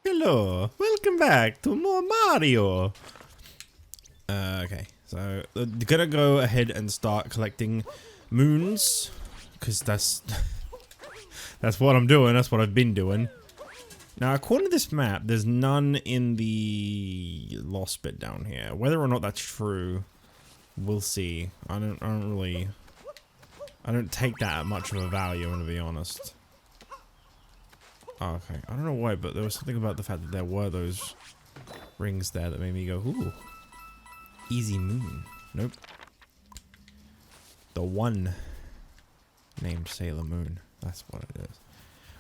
Hello, welcome back to more Mario. Okay, so gonna go ahead and start collecting moons, because that's what I'm doing. That's what I've been doing. Now, according to this map, there's none in the lost bit down here. Whether or not that's true, we'll see. I don't take that much of a value, to be honest. Oh, okay, I don't know why, but there was something about the fact that there were those rings there that made me go, ooh. Easy moon. Nope. The one named Sailor Moon. That's what it is.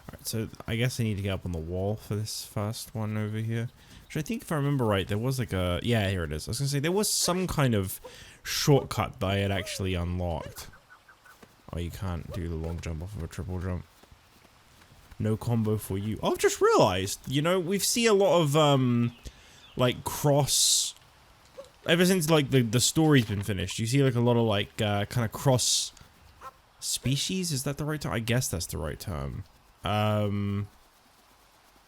Alright, so I guess I need to get up on the wall for this first one over here. Which I think, if I remember right, there was like a... Yeah, here it is. I was gonna say, there was some kind of shortcut that I had actually unlocked. Oh, you can't do the long jump off of a triple jump. No combo for you. Oh, I've just realized, you know, we've seen a lot of, like, cross... Ever since, like, the story's been finished, you see, like, a lot of, like, kind of cross... species? Is that the right term? I guess that's the right term.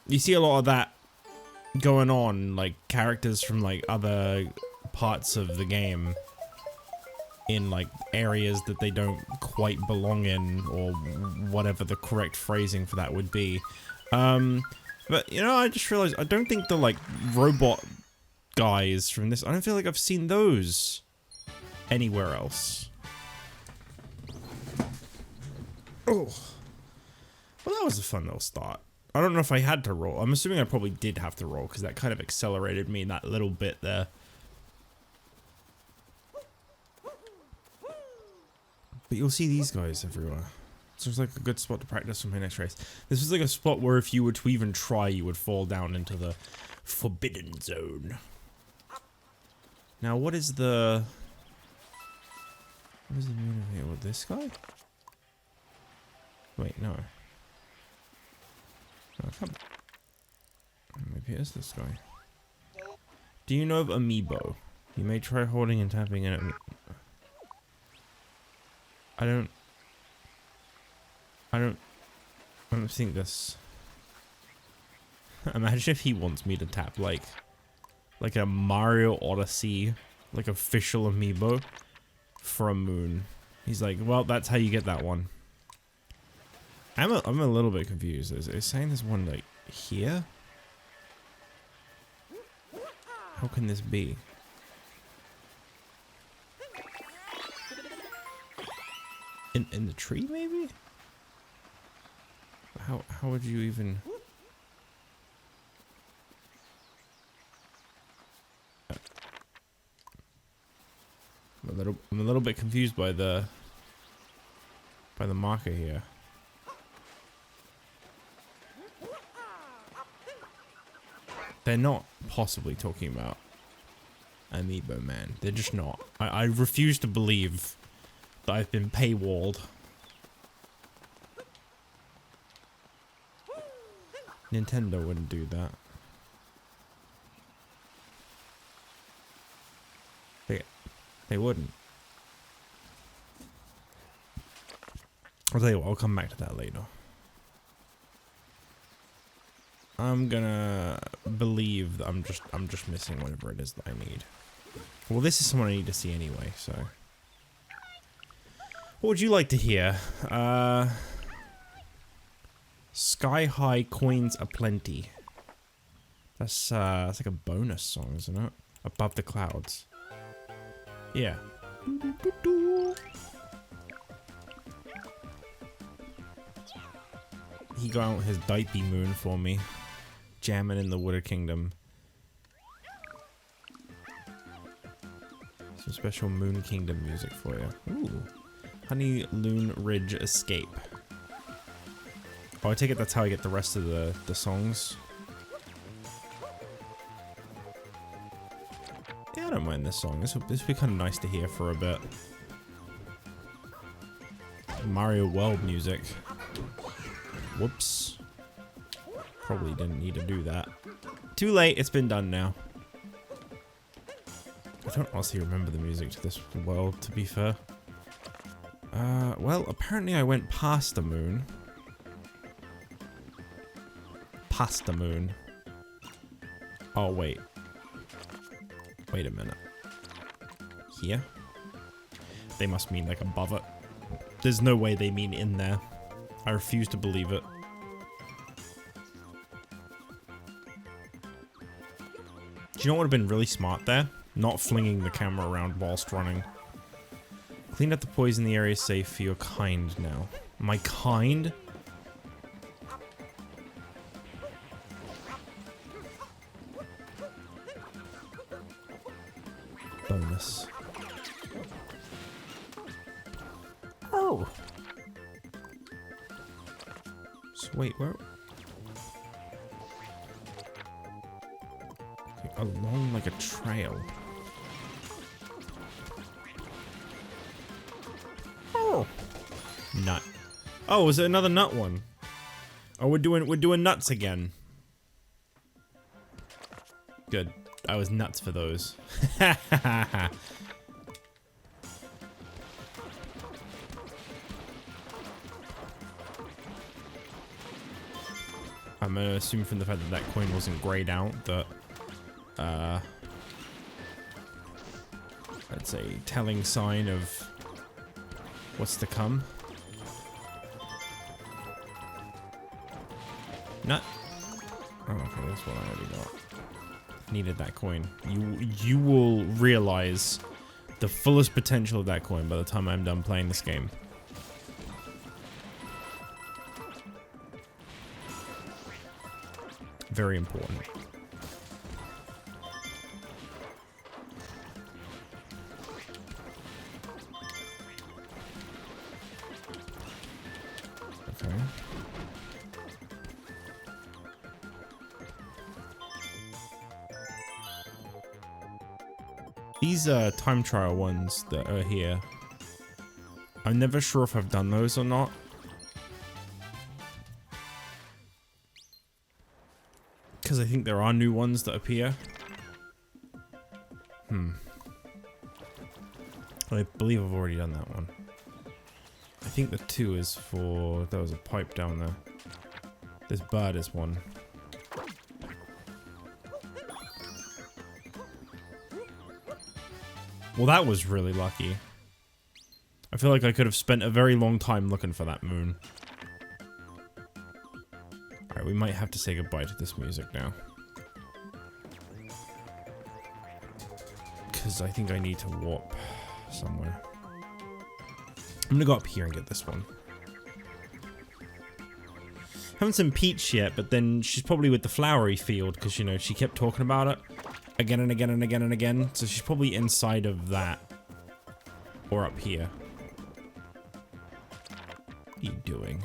You see a lot of that going on, like, characters from, like, other parts of the game in, like, areas that they don't quite belong in, or whatever the correct phrasing for that would be. But, you know, I just realized, I don't think the, like, robot guys from this, I don't feel like I've seen those anywhere else. Oh. Well, that was a fun little start. I don't know if I had to roll. I'm assuming I probably did have to roll, because that kind of accelerated me in that little bit there. But you'll see these guys everywhere. So it's like a good spot to practice for my next race. This was like a spot where if you were to even try, you would fall down into the forbidden zone. Now, what is the... What is the moon over here? What, this guy? Wait, no. No, come. Maybe it is this guy. Do you know of Amiibo? You may try holding and tapping in it. I don't think this... Imagine if he wants me to tap like a Mario Odyssey, like official Amiibo for a moon. He's like, well, that's how you get that one. I'm a little bit confused. Is saying there's one like here? How can this be? In the tree, maybe? How would you even... I'm a little bit confused by the marker here. They're not possibly talking about Amiibo Man. They're just not. I refuse to believe that I've been paywalled. Nintendo wouldn't do that. They wouldn't. I'll tell you what, I'll come back to that later. I'm gonna believe that I'm just missing whatever it is that I need. Well, this is someone I need to see anyway, so. What would you like to hear? Sky High Coins Aplenty. That's like a bonus song, isn't it? Above the Clouds. Yeah. He got out his dipey moon for me. Jamming in the Wooded Kingdom. Some special Moon Kingdom music for you. Ooh. Honey Loon Ridge Escape. Oh, I take it that's how I get the rest of the songs. Yeah, I don't mind this song. This would be kind of nice to hear for a bit. Mario World music. Whoops. Probably didn't need to do that. Too late, it's been done now. I don't honestly remember the music to this world, to be fair. Well, apparently I went past the moon. Past the moon. Oh, wait. Wait a minute. Here? They must mean like above it. There's no way they mean in there. I refuse to believe it. Do you know what would have been really smart there? Not flinging the camera around whilst running. Clean up the poison. The area is safe for your kind now. My kind? Bonus. Oh. So wait, where? Okay, along like a trail. Oh. Nut. Oh, is it another nut one? Oh, we're doing nuts again. Good. I was nuts for those. I'm gonna assume from the fact that that coin wasn't grayed out that, that's a telling sign of what's to come. Nut. Oh, okay, that's what I already got. Needed that coin. You will realize the fullest potential of that coin by the time I'm done playing this game. Very important. Okay. These time trial ones that are here, I'm never sure if I've done those or not. Because I think there are new ones that appear. I believe I've already done that one. I think the 2 is for... There was a pipe down there. This bird is one. Well, that was really lucky. I feel like I could have spent a very long time looking for that moon. Alright, we might have to say goodbye to this music now. Because I think I need to warp somewhere. I'm gonna go up here and get this one. Haven't seen Peach yet, but then she's probably with the flowery field because, you know, she kept talking about it again and again and again and again. So she's probably inside of that. Or up here. What are you doing?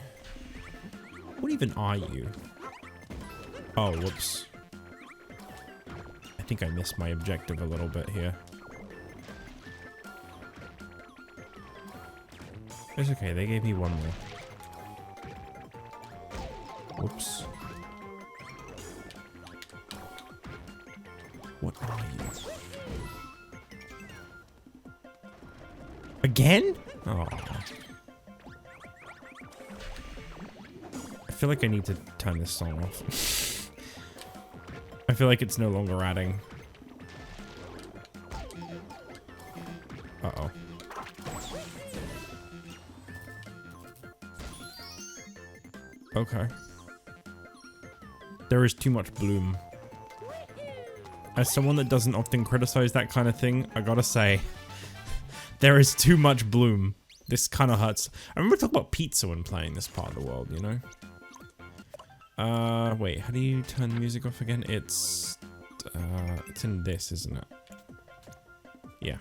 What even are you? Oh, whoops. I think I missed my objective a little bit here. It's okay, they gave me one more. Whoops. What are you? Again? Oh. I feel like I need to turn this song off. I feel like it's no longer adding. Uh-oh. Okay. There is too much bloom. As someone that doesn't often criticize that kind of thing, I gotta say, there is too much bloom. This kind of hurts. I remember talking about pizza when playing this part of the world, you know? Wait, how do you turn the music off again? It's in this, isn't it? Yeah.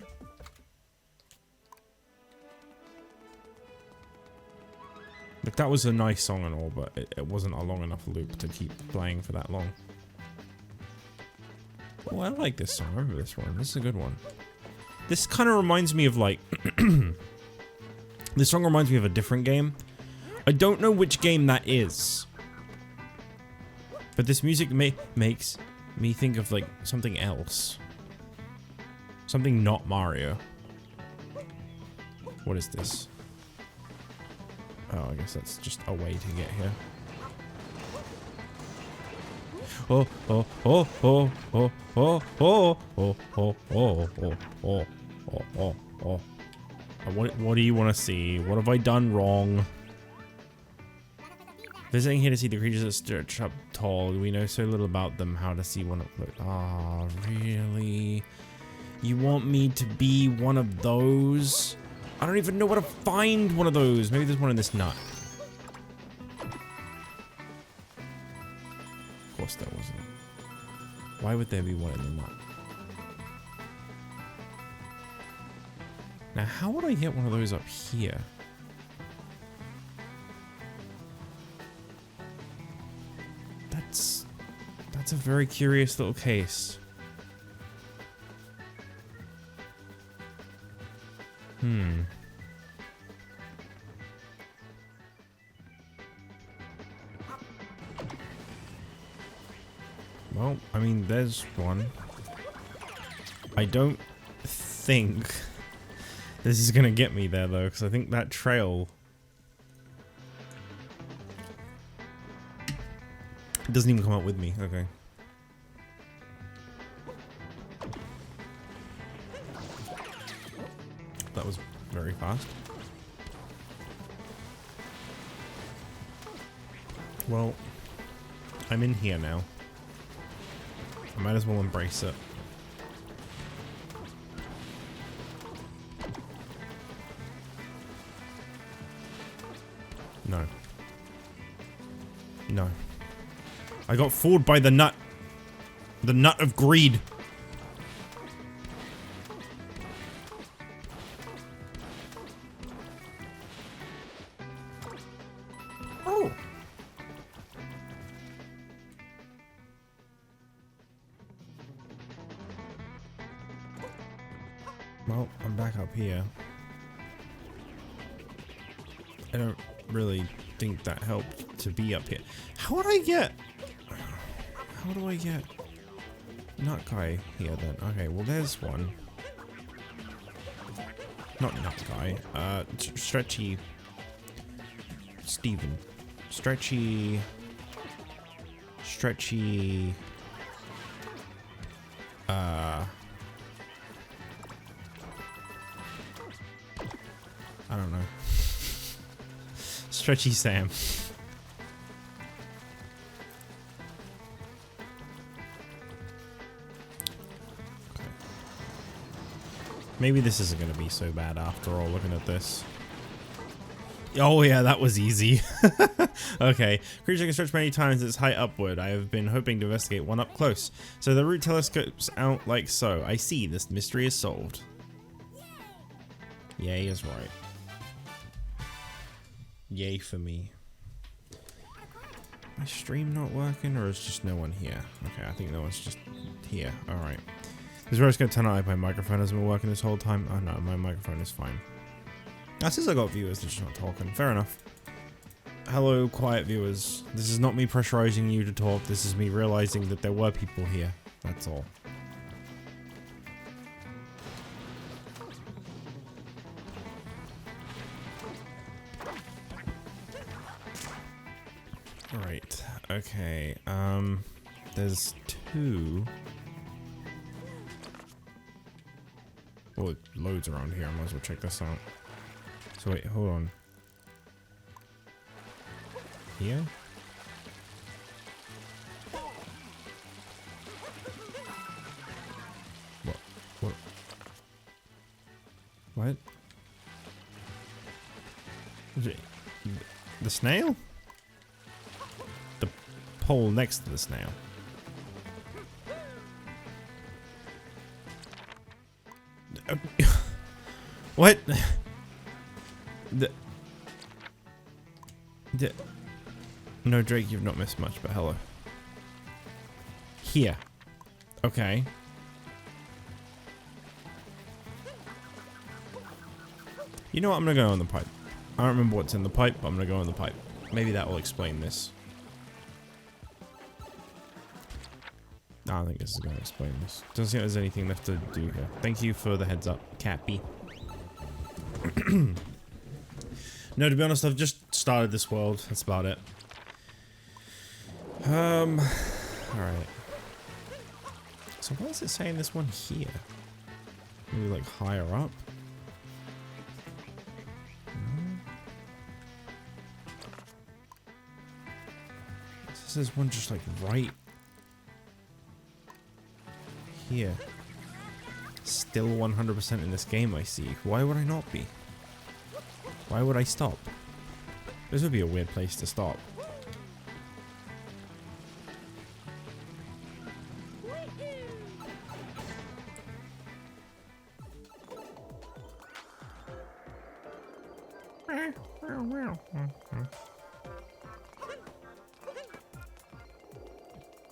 Look, that was a nice song and all, but it wasn't a long enough loop to keep playing for that long. Oh, I like this song. I remember this one. This is a good one. This kind of reminds me of, like... This song reminds me of a different game. I don't know which game that is. But this music makes me think of, like, something else. Something not Mario. What is this? Oh, I guess that's just a way to get here. Oh, oh, oh, oh, oh, oh, oh, oh, oh, oh, oh, oh, oh, oh, oh. What do you want to see? What have I done wrong? Visiting here to see the creatures that stretch up tall. We know so little about them. How to see one up close. Ah, really? You want me to be one of those? I don't even know where to find one of those. Maybe there's one in this nut. Of course there wasn't. Why would there be one in the nut? Now, how would I get one of those up here? That's a very curious little case. Well, I mean, there's one. I don't think this is gonna get me there, though, because I think that trail... It doesn't even come up with me. Okay. That was very fast. Well, I'm in here now. I might as well embrace it. No. No. I got fooled by the nut. The nut of greed. Oh. Well, I'm back up here. I don't really think that helped to be up here. How would I get... How do I get Nut Guy here then? Okay, well there's one. Not Nut Guy. Stretchy Steven. Stretchy I don't know. Stretchy Sam. Maybe this isn't going to be so bad after all, looking at this. Oh yeah, that was easy. Okay, creature can stretch many times its height upward. I have been hoping to investigate one up close. So the root telescopes out like so. I see, this mystery is solved. Yay is right. Yay for me. My stream not working, or is just no one here? Okay, I think no one's just here. Alright. This is where it's going to turn out like my microphone hasn't been working this whole time. Oh no, my microphone is fine. That says I got viewers, they're just not talking. Fair enough. Hello, quiet viewers. This is not me pressurizing you to talk. This is me realizing that there were people here. That's all. Alright. Okay. There's two. Oh, loads around here. I might as well check this out. So wait, hold on. Here? What? What? Is it the snail? The pole next to the snail. What? No, Drake, you've not missed much, but hello. Here. Okay. You know what? I'm gonna go on the pipe. I don't remember what's in the pipe, but I'm gonna go on the pipe. Maybe that will explain this. I don't think this is gonna explain this. Doesn't seem like there's anything left to do here. Thank you for the heads up, Cappy. No, to be honest, I've just started this world. That's about it. Alright. So what is it saying this one here? Maybe like higher up? This is one just like right here. Still 100% in this game, I see. Why would I not be? Why would I stop? This would be a weird place to stop.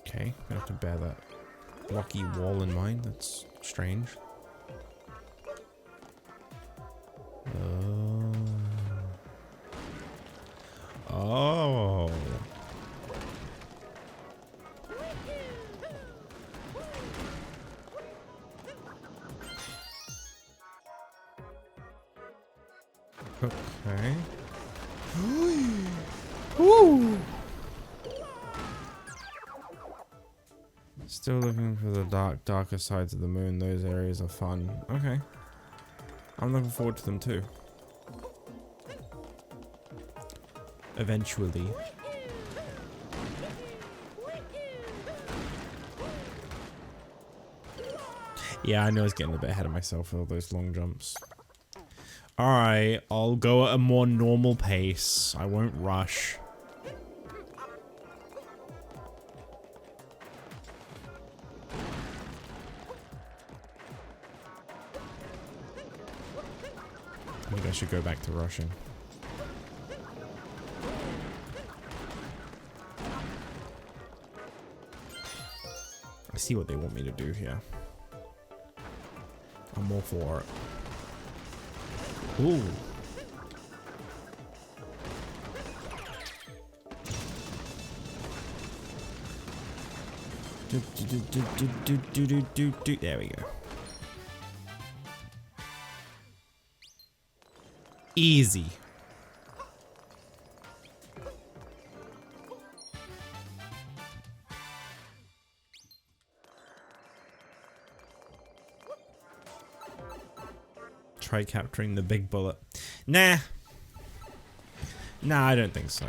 Okay, gonna have to bear that blocky wall in mind. That's strange. Oh. Okay. Woo. Still looking for the darker sides of the moon. Those areas are fun. Okay. I'm looking forward to them too. Eventually. Yeah, I know I was getting a bit ahead of myself with all those long jumps. Alright, I'll go at a more normal pace. I won't rush. I think I should go back to rushing. I see what they want me to do here. I'm all for it. Ooh. There we go. Easy. Try capturing the big bullet. Nah. Nah, I don't think so.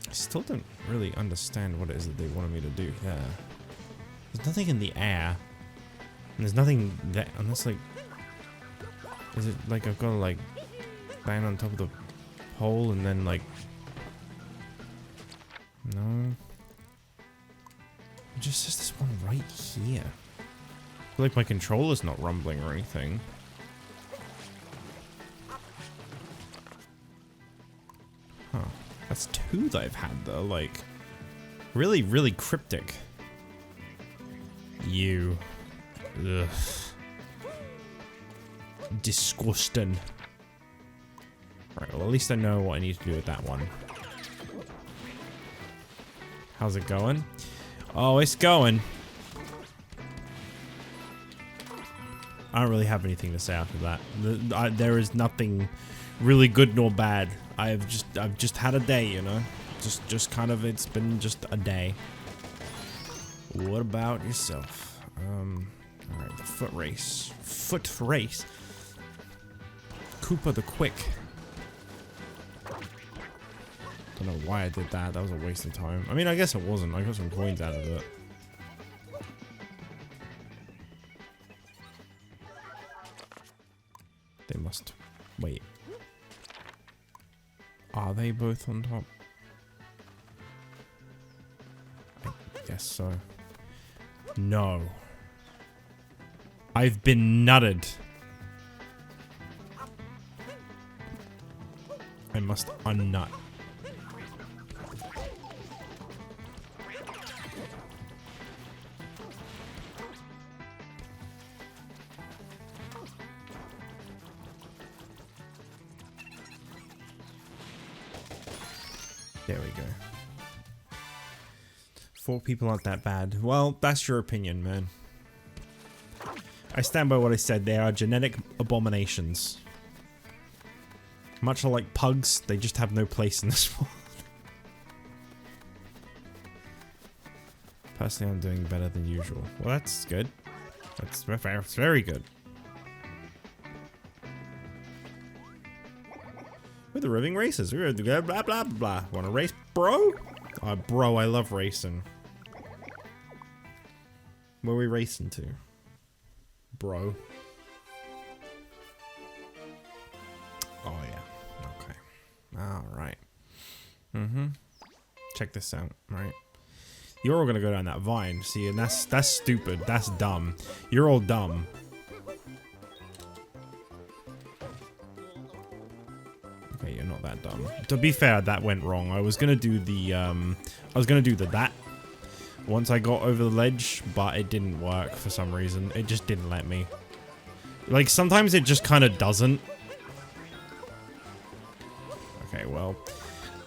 I still don't really understand what it is that they wanted me to do here. There's nothing in the air. And there's nothing that, unless like... Is it like I've got to like land on top of the pole and then like... No. It just says this one right here. I feel like my controller's not rumbling or anything. Huh. That's two that I've had though, like... Really, really cryptic. You. Ugh. Disgusting. Right, well at least I know what I need to do with that one. How's it going? Oh, it's going. I don't really have anything to say after that. There is nothing really good nor bad. I've just had a day, you know. Just kind of, it's been just a day. What about yourself? All right, the foot race. Foot race. Cooper the Quick. Don't know why I did that. That was a waste of time. I mean, I guess it wasn't. I got some coins out of it. They must... Wait. Are they both on top? I guess so. No. I've been nutted. I must unnut. There we go. 4 people aren't that bad. Well, that's your opinion, man. I stand by what I said. They are genetic abominations. Much like pugs, they just have no place in this world. Personally, I'm doing better than usual. Well, that's good. That's very good. We're the roving racers. We're blah blah blah blah. Want to race, bro? Bro, I love racing. Where are we racing to? Bro. Oh yeah. Okay. Alright. Check this out, right? You're all gonna go down that vine, see, and that's stupid. That's dumb. You're all dumb. Okay, you're not that dumb. To be fair, that went wrong. I was gonna do the that once I got over the ledge, but it didn't work for some reason. It just didn't let me. Like, sometimes it just kind of doesn't. Okay, well,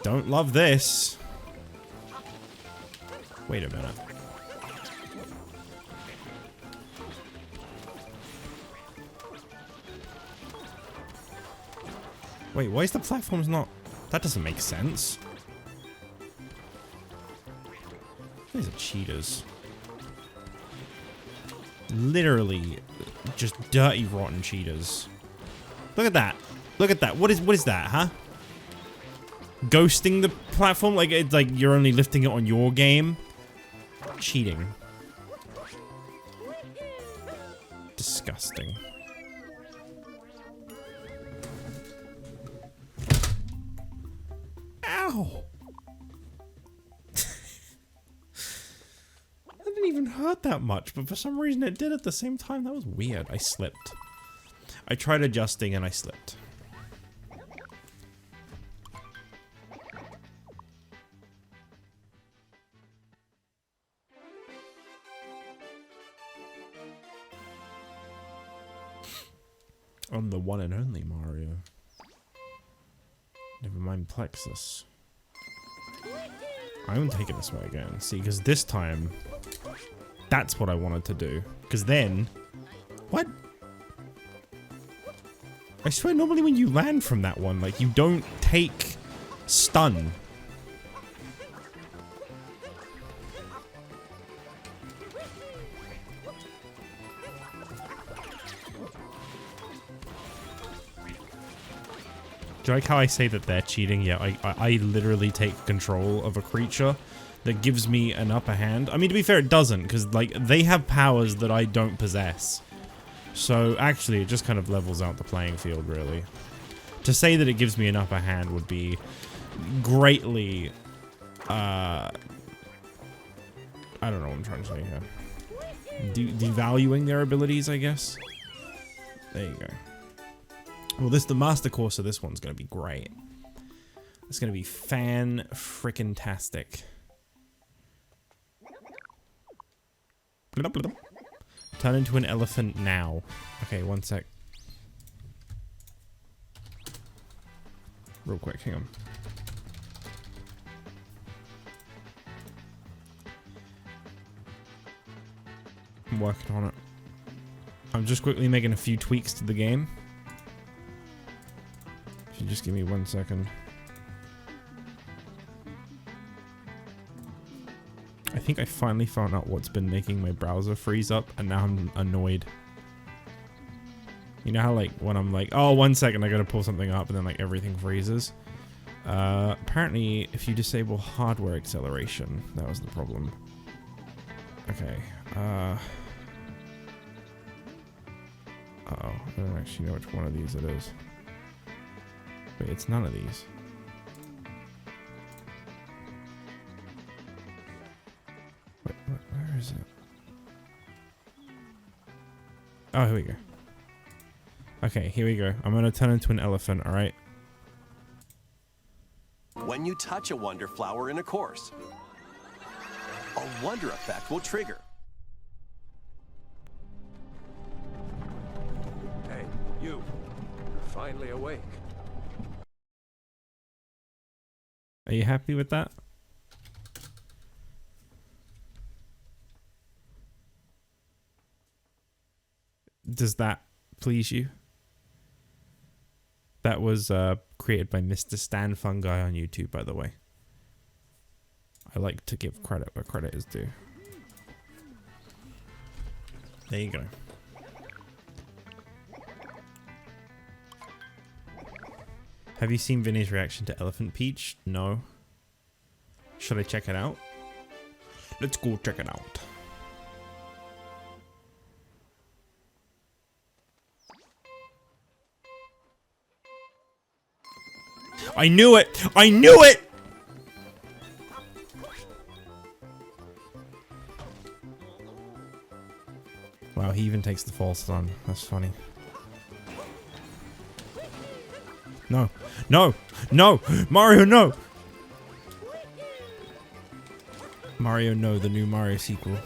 don't love this. Wait a minute. Wait, why is the platforms not... That doesn't make sense. These are cheaters. Literally, just dirty, rotten cheaters. Look at that. Look at that. What is that, huh? Ghosting the platform? Like, it's like you're only lifting it on your game? Cheating. Disgusting. Ow! That didn't even hurt that much, but for some reason it did at the same time. That was weird. I slipped. I tried adjusting and I slipped. I'm the one and only Mario. Never mind Plexus. I'm taking this way again. See, because this time, that's what I wanted to do. Because then... What? I swear, normally when you land from that one, like, you don't take stun. Do you like how I say that they're cheating? Yeah, I literally take control of a creature that gives me an upper hand. I mean, to be fair, it doesn't, because, like, they have powers that I don't possess. So, actually, it just kind of levels out the playing field, really. To say that it gives me an upper hand would be greatly, I don't know what I'm trying to say here. Devaluing their abilities, I guess? There you go. Well, the master course of this one's going to be great. It's going to be fan-frickin-tastic. Turn into an elephant now. Okay, one sec. Real quick, hang on. I'm working on it. I'm just quickly making a few tweaks to the game. If you just give me 1 second. I think I finally found out what's been making my browser freeze up, and now I'm annoyed. You know how, like, when I'm like, oh, 1 second, I gotta pull something up, and then, like, everything freezes? Apparently, if you disable hardware acceleration, that was the problem. Okay, uh-oh, I don't actually know which one of these it is. Wait, it's none of these. Wait, where is it? Oh, here we go. Okay, here we go. I'm gonna turn into an elephant, alright? When you touch a wonder flower in a course, a wonder effect will trigger. Hey, you're finally awake. Are you happy with that? Does that please you? That was created by Mr. Stan Fungi on YouTube, by the way. I like to give credit where credit is due. There you go. Have you seen Vinny's reaction to Elephant Peach? No. Should I check it out? Let's go check it out. I knew it! I knew it! Wow, he even takes the false on. That's funny. No. No! No! Mario, no! Mario, no, the new Mario sequel.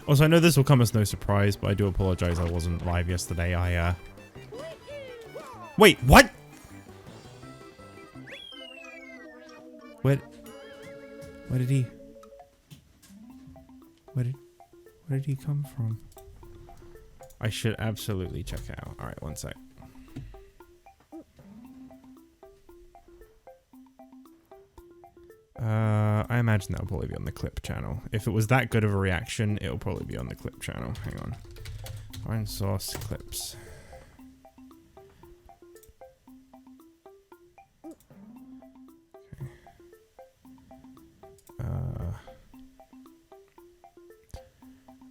Also, I know this will come as no surprise, but I do apologize I wasn't live yesterday. Wait, what? Where did he... Where did he come from? I should absolutely check it out. Alright, one sec. I imagine that'll probably be on the clip channel. If it was that good of a reaction, it'll probably be on the clip channel. Hang on. Find source clips.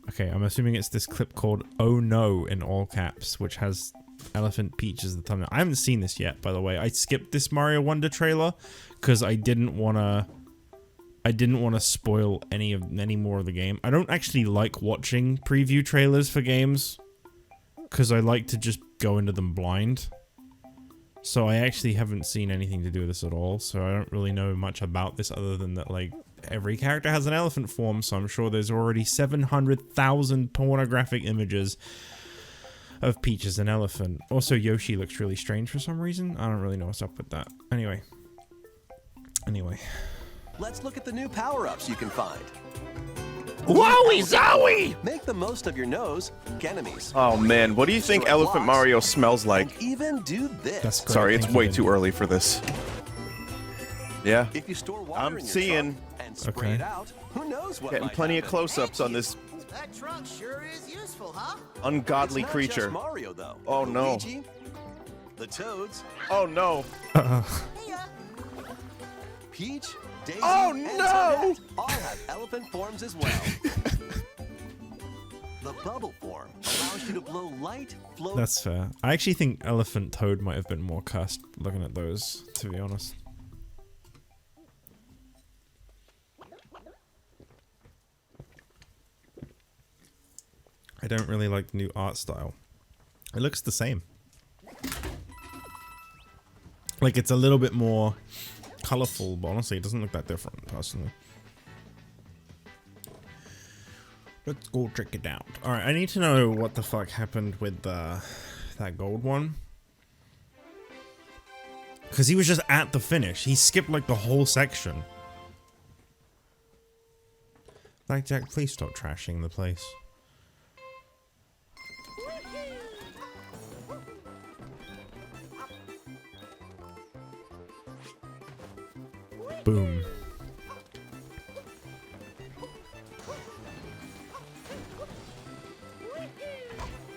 Okay, I'm assuming it's this clip called "Oh No" in all caps, which has Elephant Peach as the thumbnail. I haven't seen this yet, by the way. I skipped this Mario Wonder trailer because I didn't want to spoil any more of the game. I don't actually like watching preview trailers for games because I like to just go into them blind. So I actually haven't seen anything to do with this at all, so I don't really know much about this other than that, like, every character has an elephant form, so I'm sure there's already 700,000 pornographic images of Peach as an elephant. Also, Yoshi looks really strange for some reason. I don't really know what's up with that. Anyway. Let's look at the new power-ups you can find. Wowie zowie! Make the most of your nose, enemies. Oh man, what do you think Elephant Mario smells like? And even do this. That's great. Sorry, it's Thank you, way Vinny. too early for this. Yeah, If you store water I'm in your seeing. trunk and spray Okay. it out, who knows what Getting might plenty of happen. close-ups on this That trunk sure is useful, huh? ungodly It's not creature. just Mario, though. Oh, no. Luigi, the Toads, Oh no! Peach, Daisy, Oh, and no! Toadette all have elephant forms as well. The bubble form allows you to blow light, float. That's fair. I actually think Elephant Toad might have been more cursed looking at those, to be honest. I don't really like the new art style. It looks the same. Like, it's a little bit more colorful, but honestly, it doesn't look that different, personally. Let's go check it out. Alright, I need to know what the fuck happened with that gold one. Because he was just at the finish. He skipped, like, the whole section. Blackjack, please stop trashing the place. Boom.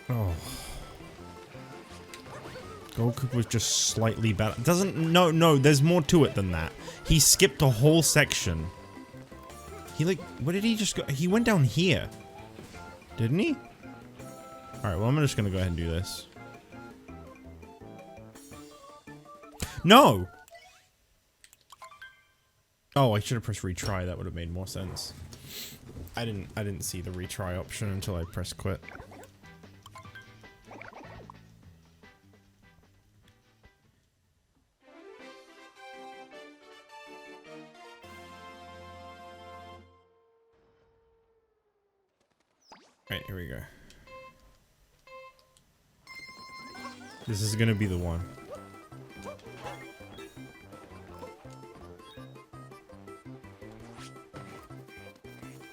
Oh. Goku was just slightly better. No, there's more to it than that. He skipped a whole section. He like, where did he just go? He went down here. Didn't he? Alright, well, I'm just gonna go ahead and do this. No! Oh, I should have pressed retry. That would have made more sense. I didn't see the retry option until I pressed quit. Alright, here we go. This is gonna be the one.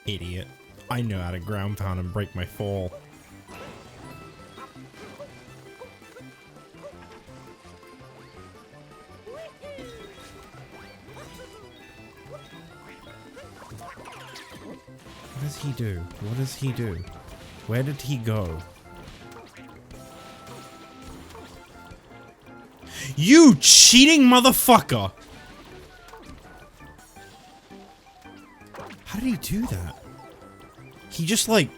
Idiot. I know how to ground pound and break my fall. What does he do? What does he do? Where did he go? You cheating motherfucker! How did he do that? He just like...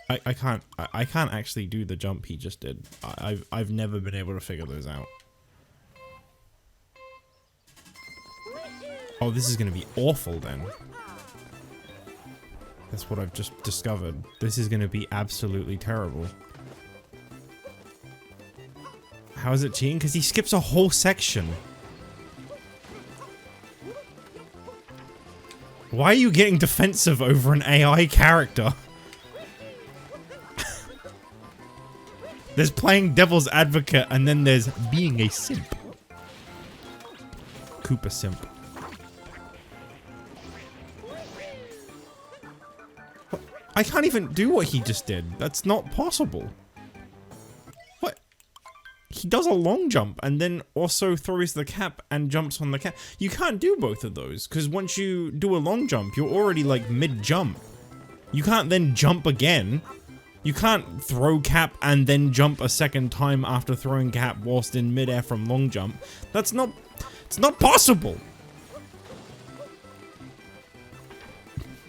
I can't actually do the jump he just did. I've never been able to figure those out. Oh, this is gonna be awful then. That's what I've just discovered. This is gonna be absolutely terrible. How is it cheating? Because he skips a whole section. Why are you getting defensive over an AI character? There's playing devil's advocate and then there's being a simp. Koopa simp. What? I can't even do what he just did. That's not possible. What? He does a long jump and then also throws the cap and jumps on the cap. You can't do both of those because once you do a long jump, you're already like mid-jump. You can't then jump again. You can't throw cap and then jump a second time after throwing cap whilst in midair from long jump. That's not... It's not possible!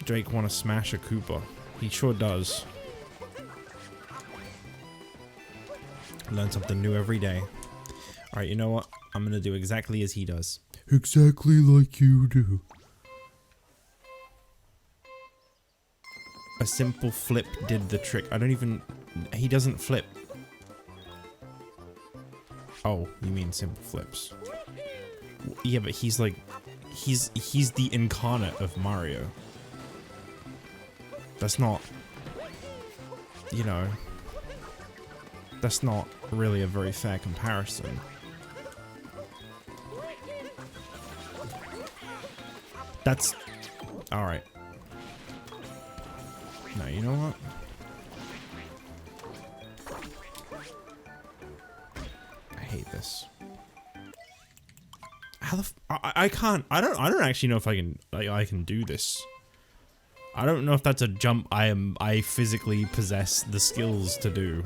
Drake wanna smash a Koopa. He sure does. Learn something new every day. Alright, you know what? I'm gonna do exactly as he does. Exactly like you do. A simple flip did the trick. I don't even... He doesn't flip. Oh, you mean simple flips. Yeah, but he's like... He's the incarnate of Mario. That's not... You know... That's not really a very fair comparison. That's... Alright. No, you know what? I hate this. How the I can't. I don't actually know if I can. I can do this. I don't know if that's a jump I physically possess the skills to do.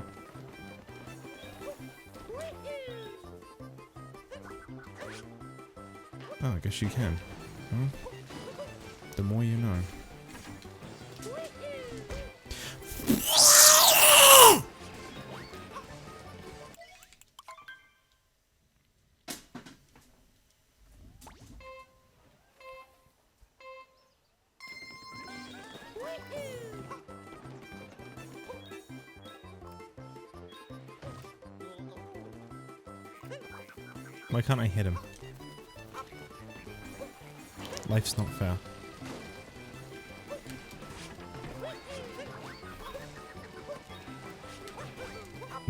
Oh, I guess you can. Well, the more you know. Why can't I hit him? Life's not fair.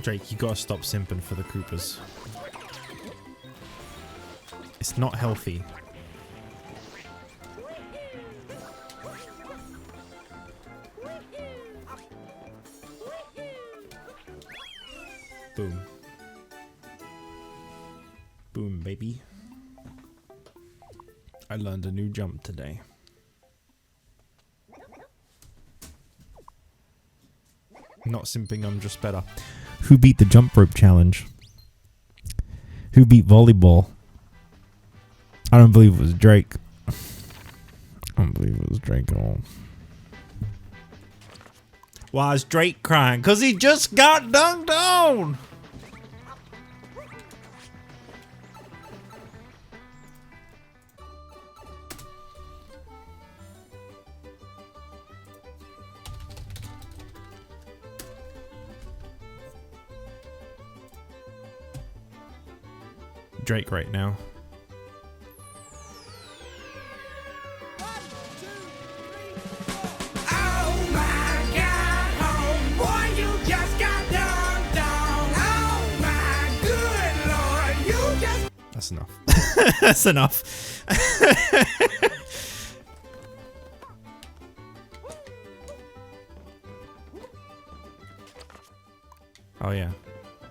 Drake, you gotta stop simping for the Koopas. It's not healthy. Boom. Boom, baby. I learned a new jump today. Not simping, I'm just better. Who beat the jump rope challenge? Who beat volleyball? I don't believe it was Drake. I don't believe it was Drake at all. Why is Drake crying? 'Cause he just got dunked on! Drake right now. 1, 2, 3, 4. That's enough. That's enough. Oh yeah.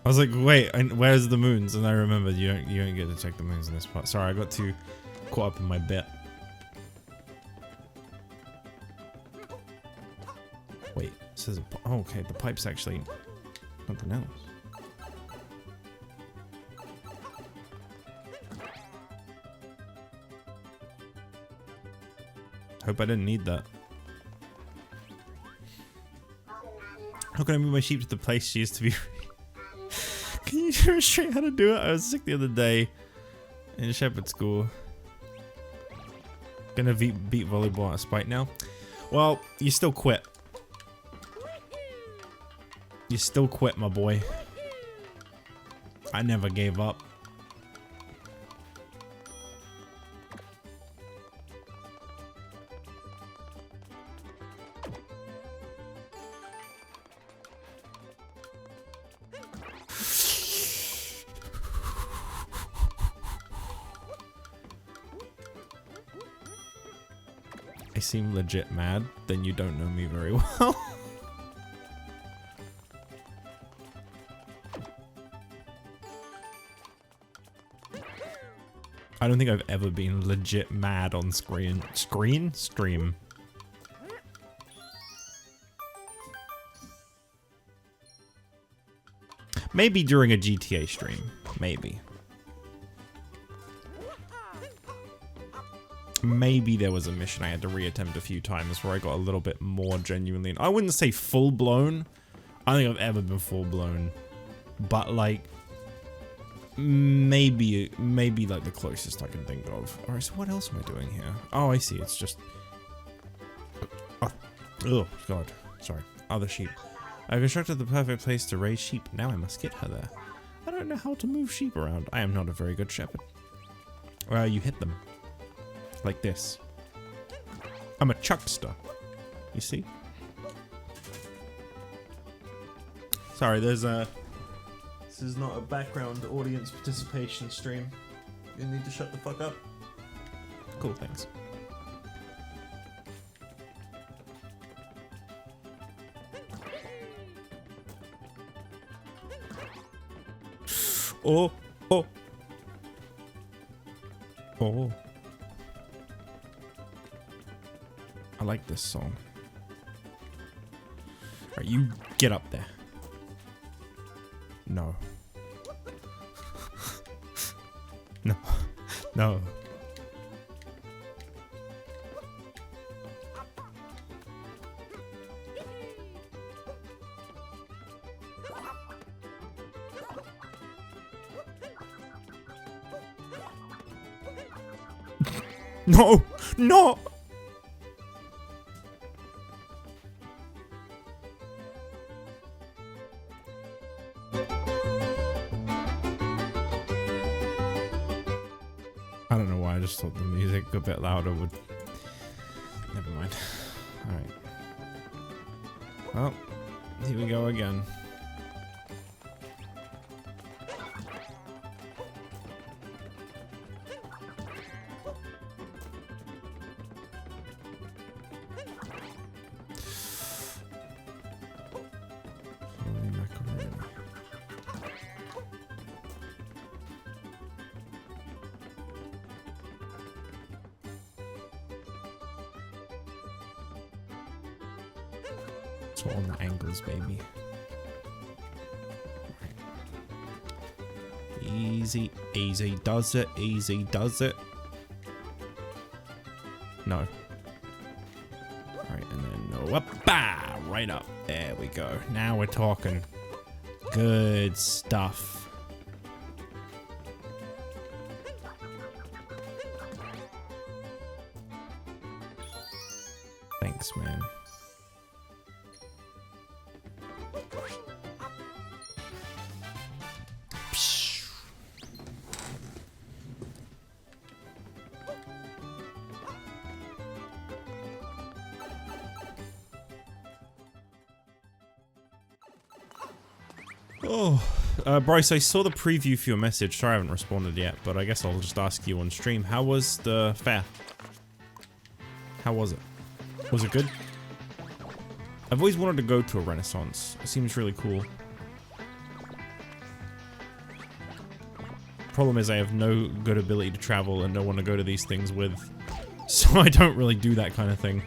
I was like, wait, and where's the moons? And I remembered you don't get to check the moons in this part. Sorry, I got too caught up in my bit. Wait, it says oh, okay, the pipe's actually something else. Hope I didn't need that. How can I move my sheep to the place she used to be? Can you demonstrate how to do it? I was sick the other day in shepherd school. Gonna beat volleyball at a spite now. Well, you still quit. You still quit, my boy. I never gave up. I seem legit mad, then you don't know me very well. I don't think I've ever been legit mad on screen. Stream. Maybe during a GTA stream. Maybe. Maybe there was a mission I had to reattempt a few times where I got a little bit more genuinely. I wouldn't say full blown. I don't think I've ever been full blown. But like, maybe like the closest I can think of. Alright, so what else am I doing here? Oh, I see. It's just. Oh, God. Sorry. Other sheep. I've constructed the perfect place to raise sheep. Now I must get her there. I don't know how to move sheep around. I am not a very good shepherd. Well, you hit them. Like this. I'm a chuckster. You see? Sorry, there's a... This is not a background audience participation stream. You need to shut the fuck up. Cool, thanks. Oh, oh. Oh. I like this song. Alright, you get up there. No. No. No. No! No! I don't know why, I just thought the music a bit louder would... Never mind. Alright. Well, here we go again. Holy macaroni. It's all on the angles, baby. Easy, easy does it, easy does it. No. Alright, and then no, up, bah, right up. There we go. Now we're talking. Good stuff. Thanks, man. Oh. Bryce, I saw the preview for your message. Sorry I haven't responded yet, but I guess I'll just ask you on stream. How was the fair? How was it? Was it good? I've always wanted to go to a Renaissance. It seems really cool. Problem is I have no good ability to travel and no one to go to these things with. So I don't really do that kind of thing.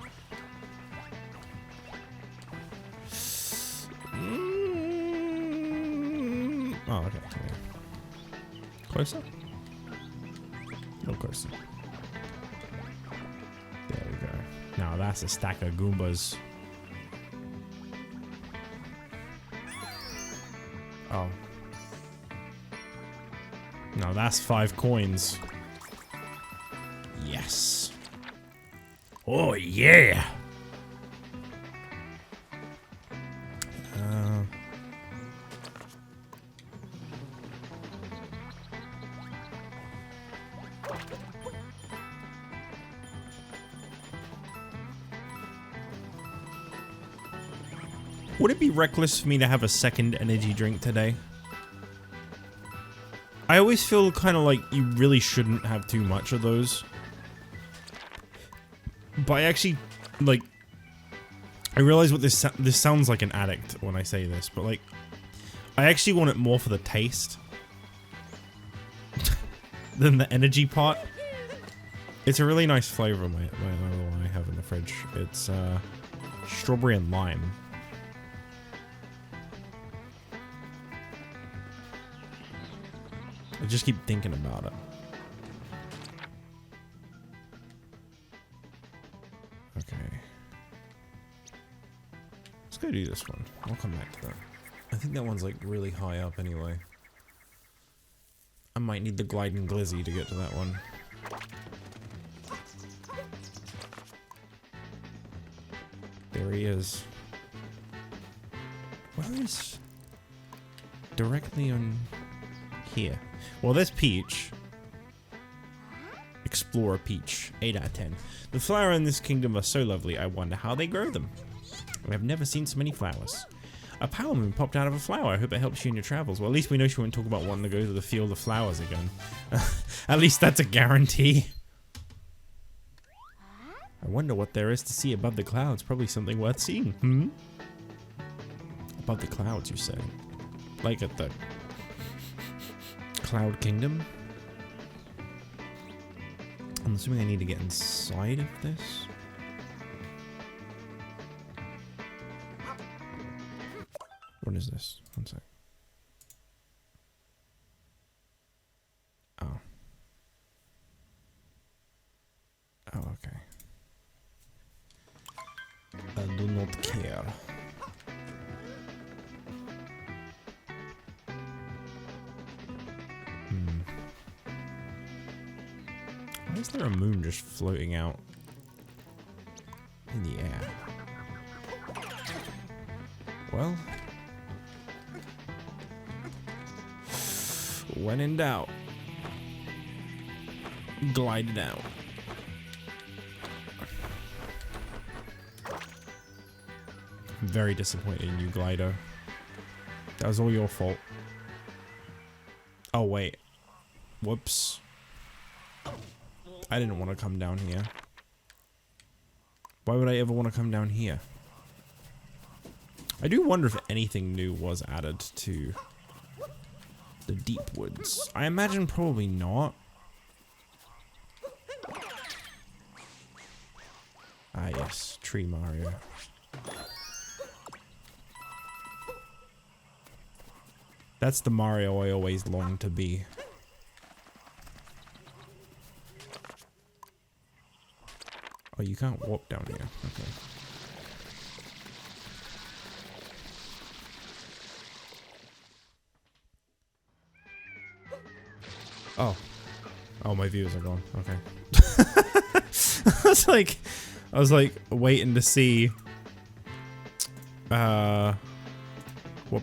Oh, okay. Yeah. Closer? No closer. There we go. Now that's a stack of Goombas. Oh. No, that's 5 coins. Yes. Oh, yeah. Would it be reckless for me to have a second energy drink today? I always feel kind of like you really shouldn't have too much of those. But I actually, like, I realize what this sounds like an addict when I say this, but like, I actually want it more for the taste than the energy part. It's a really nice flavor, my other one I have in the fridge. It's strawberry and lime. I just keep thinking about it. Okay. Let's go do this one. I'll come back to that. I think that one's like really high up anyway. I might need the gliding glizzy to get to that one. There he is. Where is... Directly on... here. Well, there's Peach. Explorer Peach. 8 out of 10. The flowers in this kingdom are so lovely, I wonder how they grow them. I have never seen so many flowers. A power moon popped out of a flower. I hope it helps you in your travels. Well, at least we know she won't talk about wanting to go to the field of flowers again. At least that's a guarantee. I wonder what there is to see above the clouds. Probably something worth seeing. Hmm? Above the clouds, you say? Like at the... Cloud Kingdom? I'm assuming I need to get inside of this. What is this? One sec. Oh. Oh, okay. I do not care. Why is there a moon just floating out in the air? Well, when in doubt, glide it out. I'm very disappointed in you, Glido. That was all your fault. Oh, wait. Whoops. I didn't want to come down here. Why would I ever want to come down here? I do wonder if anything new was added to the deep woods. I imagine probably not. Ah yes, Tree Mario. That's the Mario I always longed to be. Oh, you can't walk down here. Okay. Oh. Oh, my views are gone. Okay. I was like waiting to see what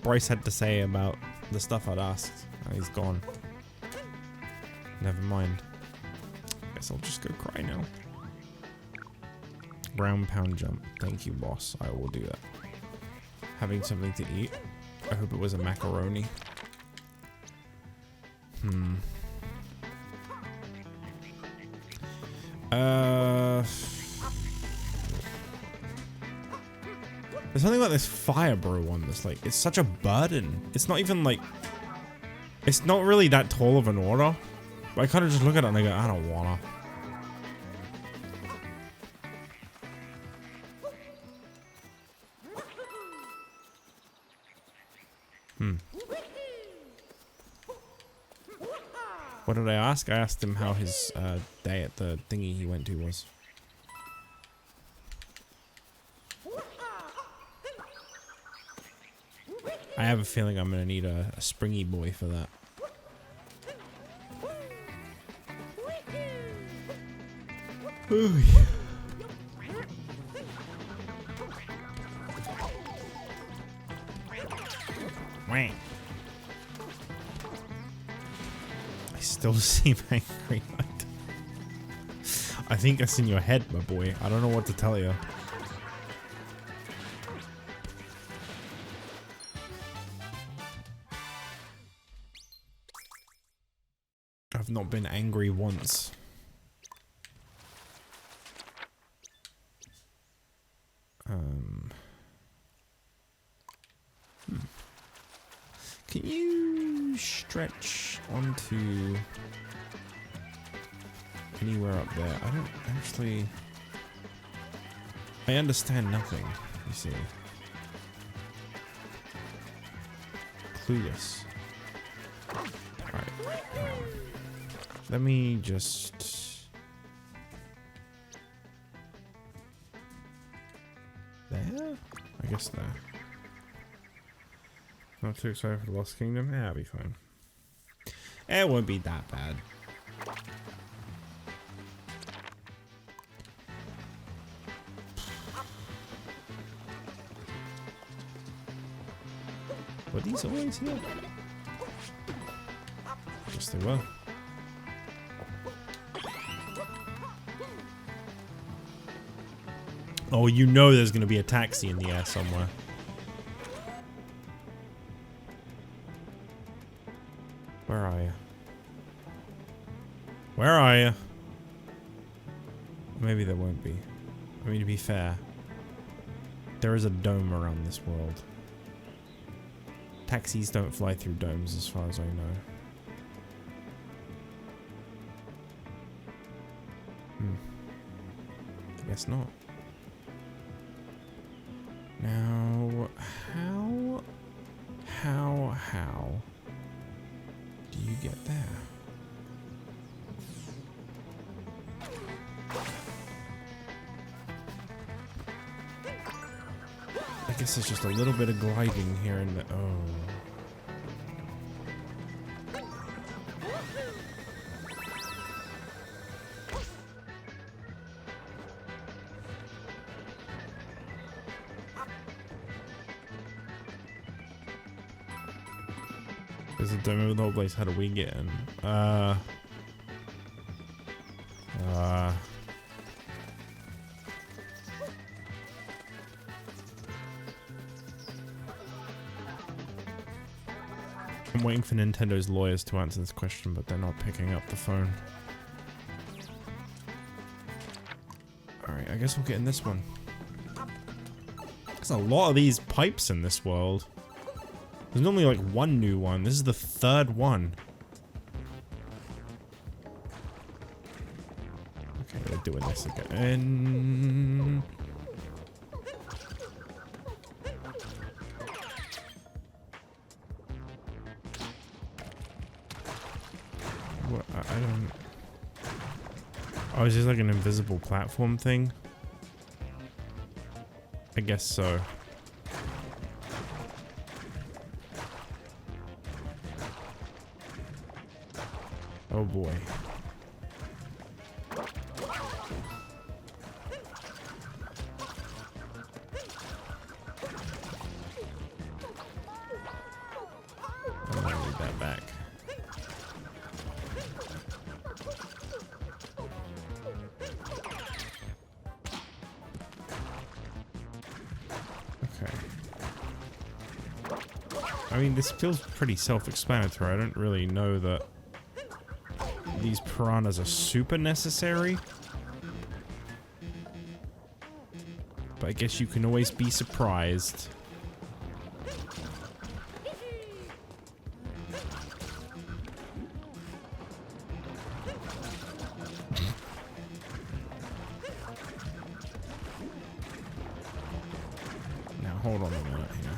Bryce had to say about the stuff I'd asked. Oh, he's gone. Never mind. Guess I'll just go cry now. Ground pound jump. Thank you, boss. I will do that. Having something to eat. I hope it was a macaroni. There's something about this fire brew one that's like, it's such a burden. It's not even like, it's not really that tall of an order. But I kind of just look at it and I go, I don't wanna. What did I ask? I asked him how his day at the thingy he went to was. I have a feeling I'm gonna need a springy boy for that. Ooh. Wait. I still seem angry. I think that's in your head, my boy. I don't know what to tell you. I've not been angry once. Can you stretch onto anywhere up there? I don't actually... I understand nothing, you see. Clueless. Alright. Let me just... There? I guess there. Not too excited for the Lost Kingdom? Yeah, it'll be fine. It won't be that bad. Were these always here? Yes, they were. Oh, you know there's going to be a taxi in the air somewhere. Where are you? Where are you? Maybe there won't be. I mean, to be fair, there is a dome around this world. Taxis don't fly through domes as far as I know. I guess not. Now, how do you get there? I guess it's just a little bit of gliding here and there. Oh. I don't remember the whole place. How do we get in? I'm waiting for Nintendo's lawyers to answer this question, but they're not picking up the phone. Alright, I guess we'll get in this one. There's a lot of these pipes in this world. There's normally like one new one. This is the third one. Okay, we're doing this again. What? I don't... Oh, is this like an invisible platform thing? I guess so. Oh boy. I'm gonna leave that back. Okay. I mean, this feels pretty self-explanatory. I don't really know that these piranhas are super necessary. But I guess you can always be surprised. Now hold on a minute here.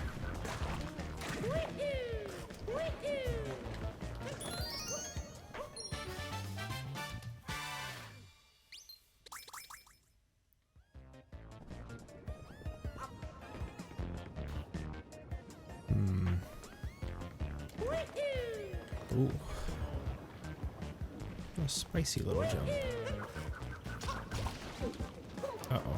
Ooh. A spicy little jump. Uh-oh.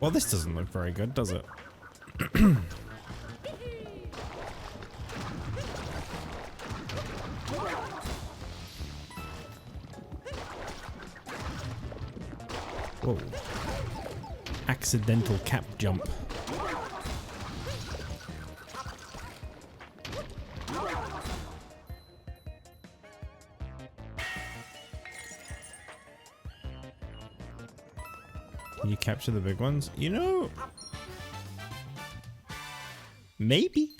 Well, this doesn't look very good, does it? Whoa. Accidental cap jump. Can you capture the big ones? You know, maybe.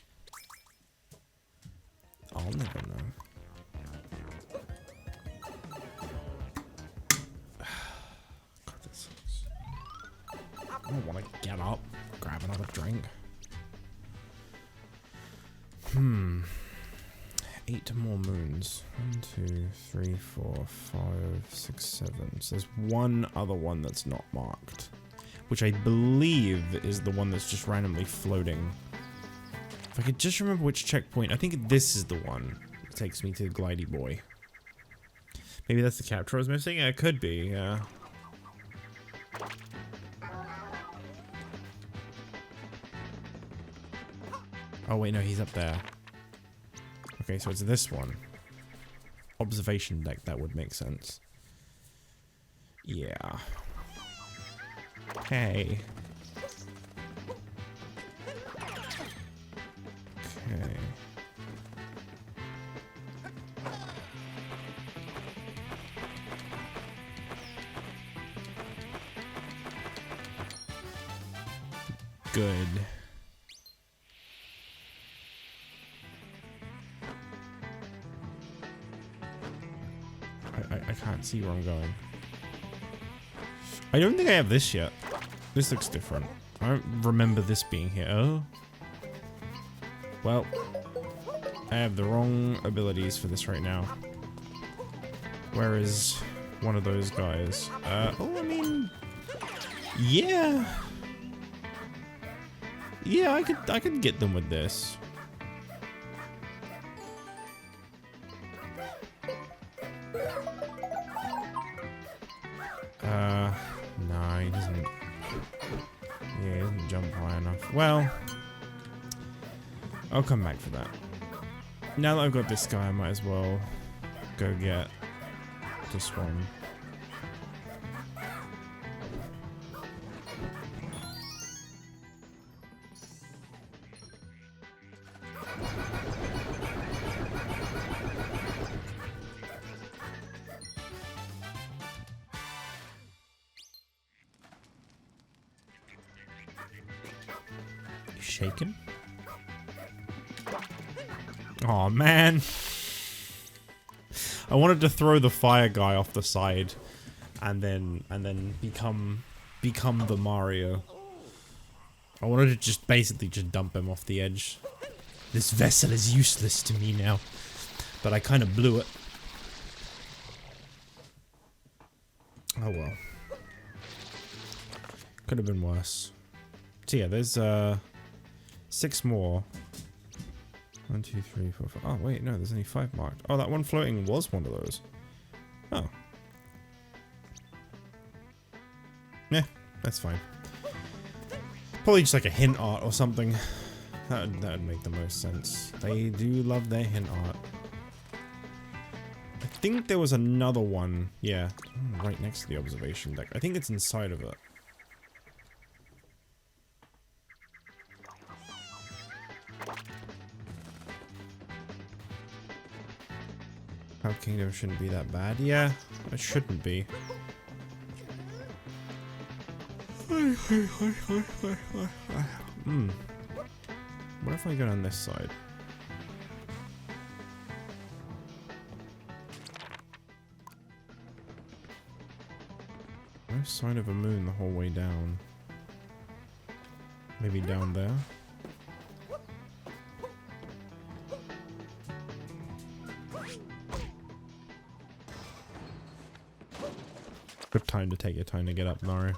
I'll never know. God, this sucks. I don't want to get up, grab another drink. 8 more moons. 1, 2, 3, 4, 5, 6, 7. So there's one other one that's not marked, which I believe is the one that's just randomly floating. If I could just remember which checkpoint, I think this is the one that takes me to Glidey Boy. Maybe that's the capture I was missing? Yeah, it could be, yeah. Oh wait, no, he's up there. Okay, so it's this one. Observation deck, that would make sense. Yeah. Hey. Okay. Good. I can't see where I'm going. I don't think I have this yet. This looks different. I don't remember this being here. Oh. Well, I have the wrong abilities for this right now. Where is one of those guys? Oh, I mean, yeah. Yeah, I could get them with this. No, he doesn't. Yeah, he doesn't jump high enough. Well, I'll come back for that. Now that I've got this guy, I might as well go get this one. Shaken? Oh man. I wanted to throw the fire guy off the side and then become the Mario. I wanted to just basically just dump him off the edge. This vessel is useless to me now. But I kind of blew it. Oh well. Could have been worse. So yeah, there's 6 more. 1, 2, 3, 4, 5. Oh wait, no, there's only 5 marked. Oh, that one floating was one of those. Oh. Yeah, that's fine. Probably just like a hint art or something. That would make the most sense. They do love their hint art. I think there was another one. Yeah, right next to the observation deck. I think it's inside of it. Cloud Kingdom shouldn't be that bad. Yeah, it shouldn't be. What if I go on this side? No sign of a moon the whole way down. Maybe down there? Good time to take your time to get up, Naro.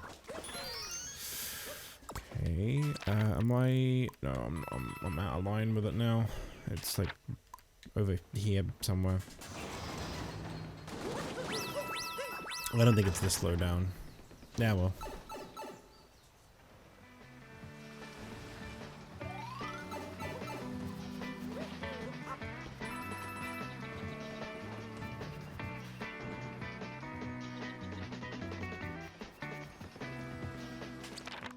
Okay, am I... No, I'm out of line with it now. It's like over here somewhere. I don't think it's this low down. Yeah, well.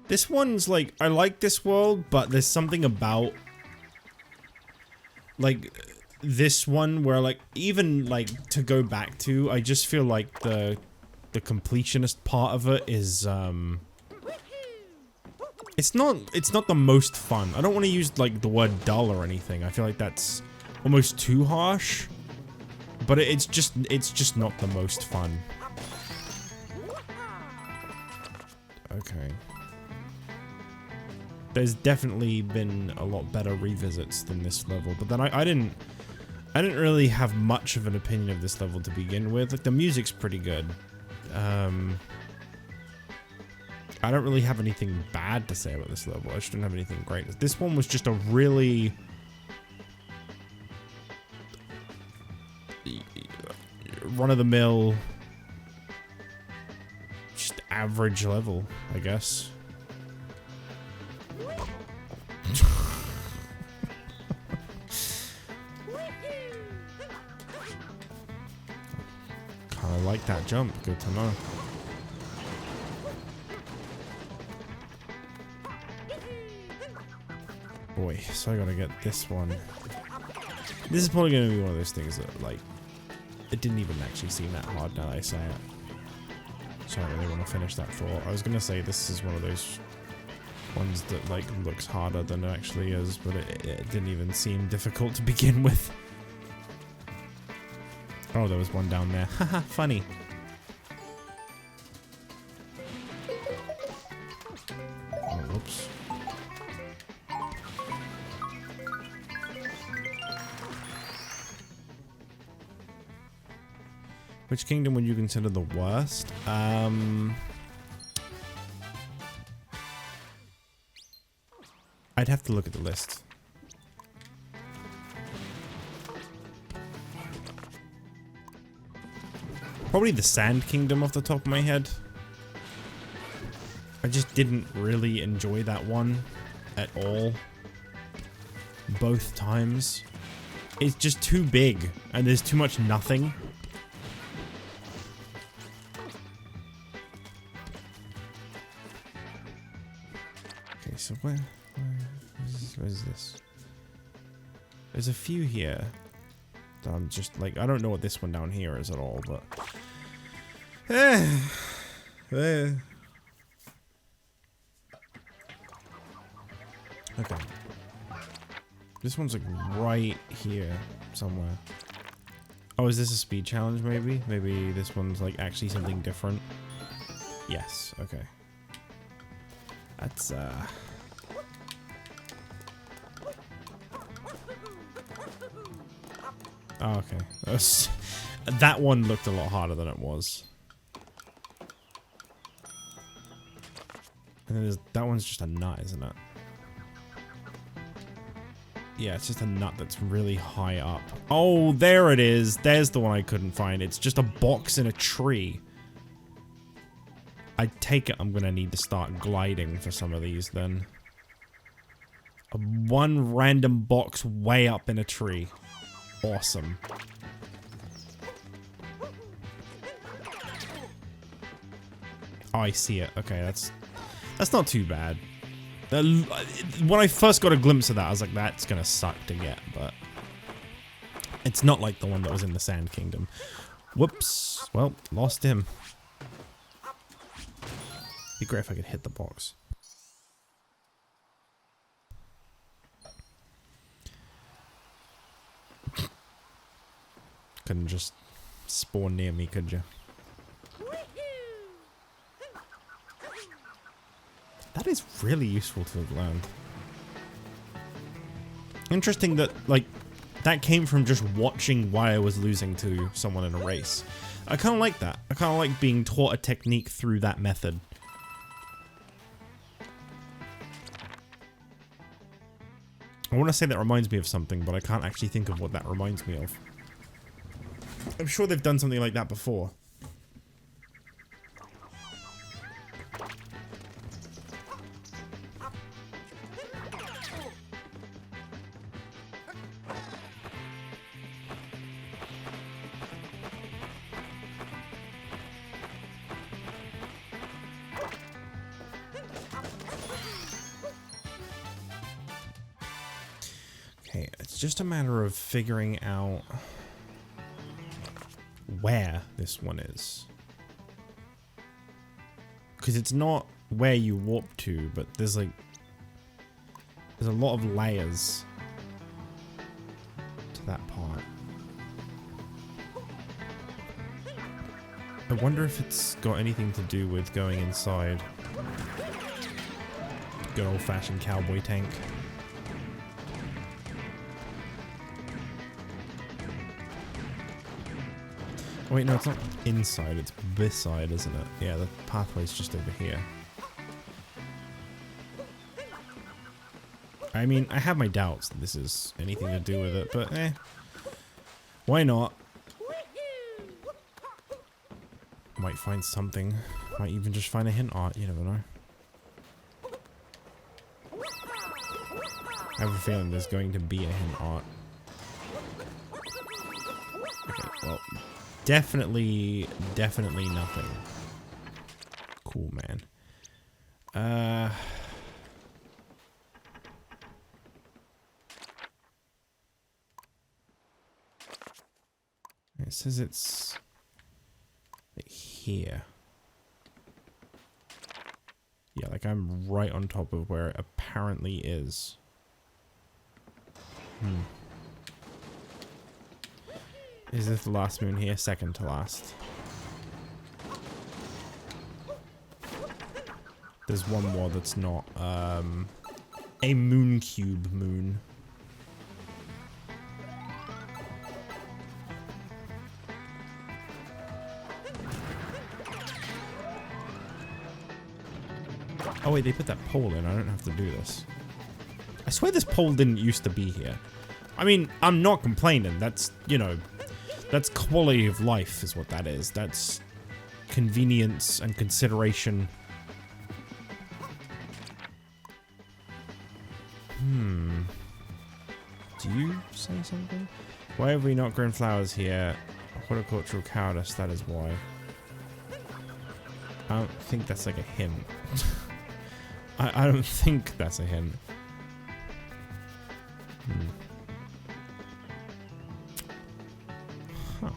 This one's like, I like this world, but there's something about like this one where like even like to go back to, I just feel like the completionist part of it is it's not the most fun. I don't want to use like the word dull or anything. I feel like that's almost too harsh, but it's just not the most fun. Okay. There's definitely been a lot better revisits than this level, but then I didn't really have much of an opinion of this level to begin with. Like the music's pretty good. I don't really have anything bad to say about this level. I just don't have anything great. This one was just a really run-of-the-mill, just average level, I guess. I like that jump. Good to know. Boy, so I gotta get this one. This is probably gonna be one of those things that, like, it didn't even actually seem that hard now that I say it. So I don't really want to finish that thought. I was gonna say this is one of those ones that, like, looks harder than it actually is, but it didn't even seem difficult to begin with. Oh, there was one down there. Haha, funny. Oh, whoops. Which kingdom would you consider the worst? I'd have to look at the list. Probably the Sand Kingdom off the top of my head. I just didn't really enjoy that one at all. Both times. It's just too big and there's too much nothing. Okay, so where is this? There's a few here. I'm just like, I don't know what this one down here is at all, but okay. This one's like right here somewhere. Oh, is this a speed challenge maybe? Maybe this one's like actually something different. Yes, okay. That's oh, okay. That one looked a lot harder than it was. And then that one's just a nut, isn't it? Yeah, it's just a nut that's really high up. Oh, there it is. There's the one I couldn't find. It's just a box in a tree. I take it I'm gonna need to start gliding for some of these then. One random box way up in a tree. Awesome. Oh, I see it. Okay, that's not too bad. When I first got a glimpse of that, I was like, that's gonna suck to get, but it's not like the one that was in the Sand Kingdom. Whoops. Well, lost him. Be great if I could hit the box. Couldn't just spawn near me, could you? That is really useful to have learned. Interesting that, like, that came from just watching why I was losing to someone in a race. I kind of like that. I kind of like being taught a technique through that method. I want to say that reminds me of something, but I can't actually think of what that reminds me of. I'm sure they've done something like that before. Okay, it's just a matter of figuring out where this one is. Because it's not where you warp to, but there's a lot of layers to that part. I wonder if it's got anything to do with going inside. Good old-fashioned cowboy tank. Oh, wait, no, it's not inside, it's this side, isn't it? Yeah, the pathway's just over here. I mean, I have my doubts that this is anything to do with it, but eh. Why not? Might find something. Might even just find a hint art, you never know. I have a feeling there's going to be a hint art. Okay, well, definitely nothing. Cool, man. It says it's like here. Yeah, like I'm right on top of where it apparently is. Is this the last moon here? Second to last. There's one more that's not a moon cube moon. Oh wait, they put that pole in. I don't have to do this. I swear this pole didn't used to be here. I mean, I'm not complaining. That's, you know, that's quality of life is what that is. That's convenience and consideration. Do you say something? Why have we not grown flowers here? Horticultural cowardice, that is why. I don't think that's like a hint. I don't think that's a hint. Huh.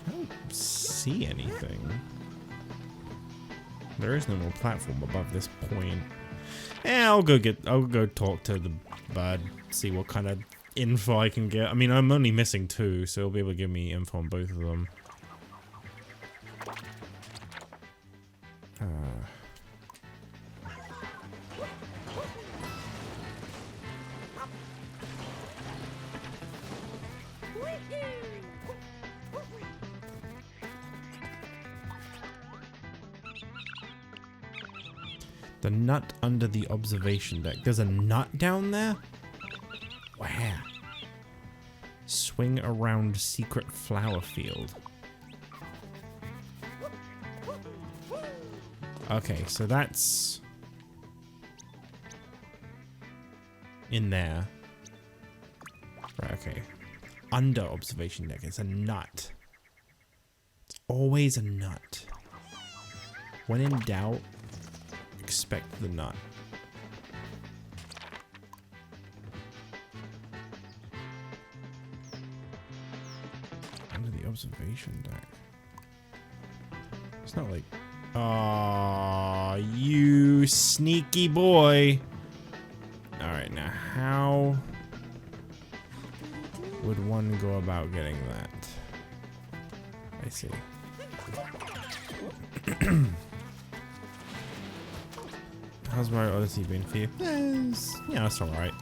I don't see anything. There is no more platform above this point. I'll go talk to the bird, see what kind of info I can get. I mean, I'm only missing 2, so he'll be able to give me info on both of them. The nut under the observation deck. There's a nut down there? Where? Swing around secret flower field. Okay, so that's... in there. Right, okay. Under observation deck, it's a nut. It's always a nut. When in doubt, expect the nut. Under the observation deck. It's not like... Aw, you sneaky boy. Alright, now how would one go about getting that? I see. How's Mario Odyssey been for you? Yeah, it's alright.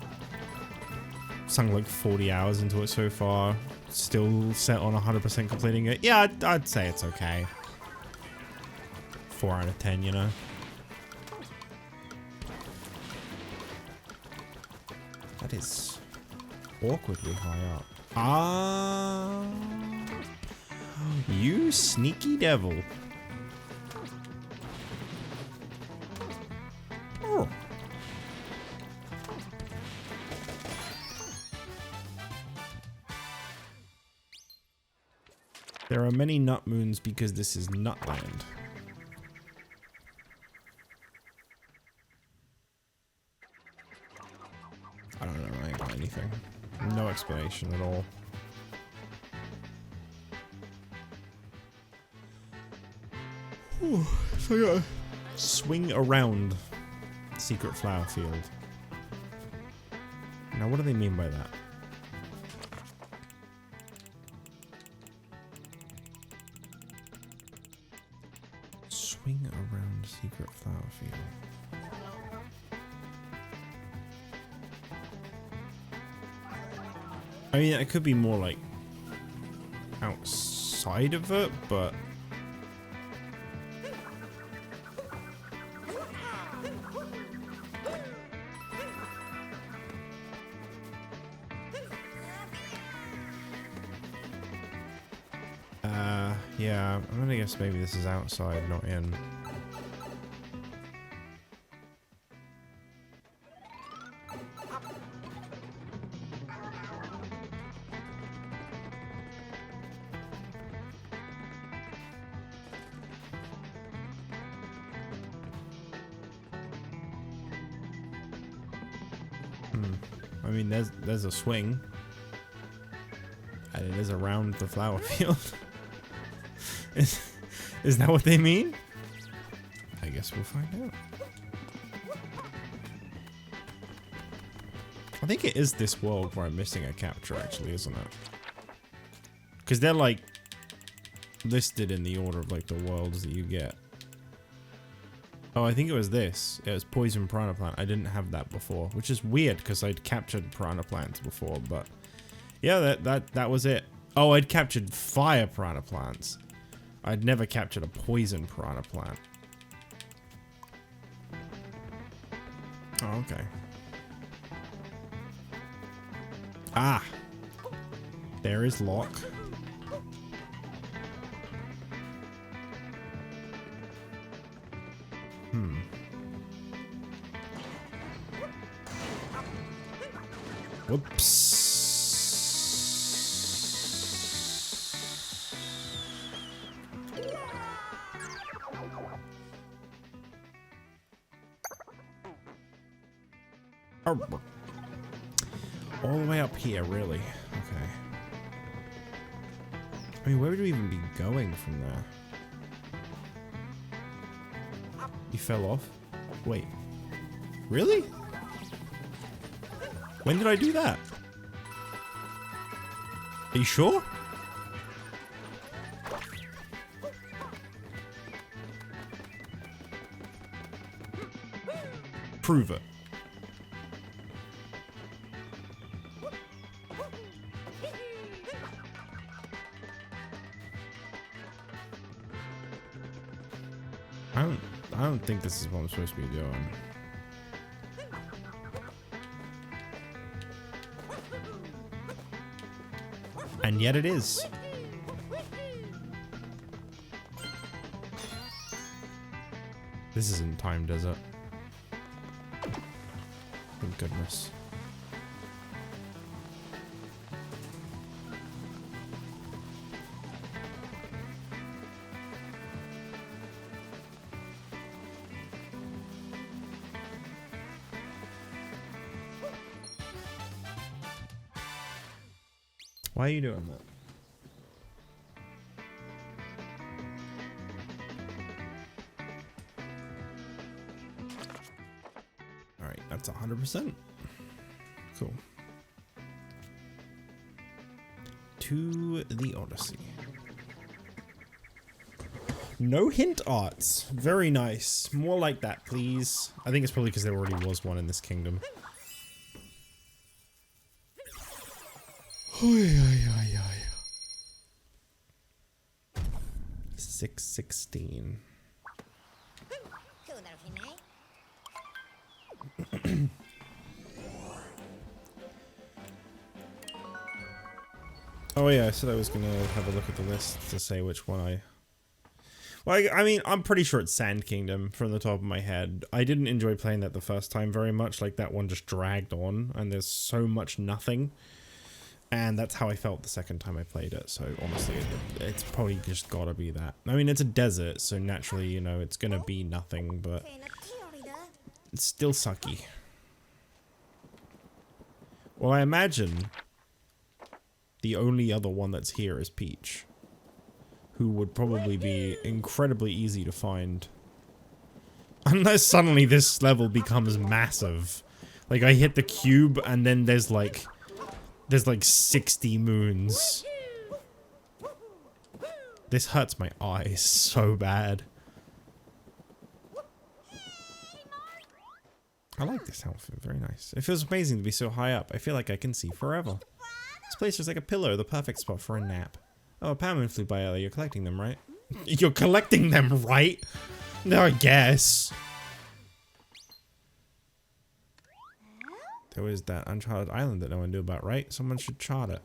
Sunk like 40 hours into it so far. Still set on 100% completing it. Yeah, I'd say it's okay. 4 out of 10, you know? That is awkwardly high up. Ah, you sneaky devil. Oh. There are many nut moons because this is Nutland. I don't know, I ain't got anything. No explanation at all. Whew, so I gotta swing around Secret Flower Field. Now what do they mean by that? Swing around Secret Flower Field. I mean, it could be more like outside of it, but yeah, I'm gonna guess maybe this is outside, not in. I mean, there's a swing, and it is around the flower field. Is that what they mean? I guess we'll find out. I think it is this world where I'm missing a capture, actually, isn't it? Because they're like listed in the order of like the worlds that you get. Oh, I think it was this. It was poison piranha plant. I didn't have that before, which is weird because I'd captured piranha plants before, but yeah, that was it. Oh, I'd captured fire piranha plants. I'd never captured a poison piranha plant. Oh, okay. Ah, there is Lock. Whoops. All the way up here, really? Okay. I mean, where would we even be going from there? You fell off? Wait. Really? When did I do that? Are you sure? Prove it. I don't think this is what I'm supposed to be doing. And yet it is. This isn't timed, is it? Thank goodness. Why are you doing that? Alright, that's 100%. Cool. To the Odyssey. No hint arts. Very nice. More like that, please. I think it's probably because there already was one in this kingdom. 616. Oh yeah, I said I was gonna have a look at the list to say which one I... Well, I mean, I'm pretty sure it's Sand Kingdom from the top of my head. I didn't enjoy playing that the first time very much. Like, that one just dragged on, and there's so much nothing. And that's how I felt the second time I played it. So, honestly, it's probably just gotta be that. I mean, it's a desert, so naturally, you know, it's gonna be nothing, but... it's still sucky. Well, I imagine... the only other one that's here is Peach, who would probably be incredibly easy to find. Unless suddenly this level becomes massive. Like, I hit the cube and then there's like 60 moons. This hurts my eyes so bad. I like this outfit, very nice. It feels amazing to be so high up. I feel like I can see forever. This place is like a pillow, the perfect spot for a nap. Oh, a power moon flew by earlier. You're collecting them, right? You're collecting them, right? No, I guess. There was that uncharted island that no one knew about, right? Someone should chart it.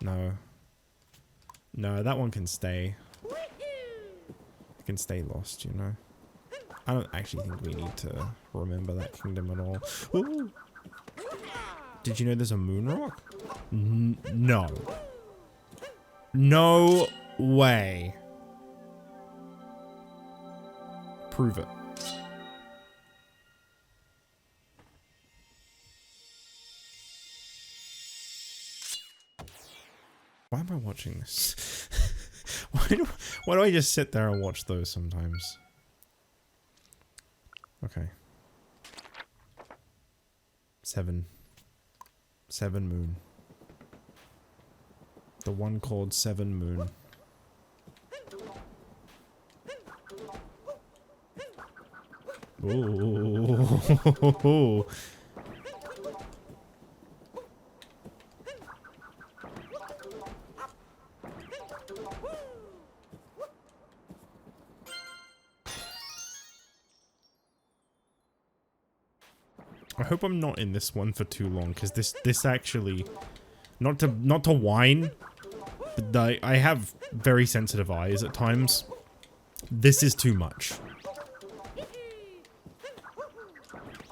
No. No, that one can stay. It can stay lost, you know? I don't actually think we need to remember that kingdom at all. Ooh. Did you know there's a moon rock? No. No way. Prove it. Why am I watching this? why do I just sit there and watch those sometimes? Okay. 7 moon. The one called 7 moon. Ooh. I hope I'm not in this one for too long, because this actually, not to whine, but I have very sensitive eyes at times. This is too much.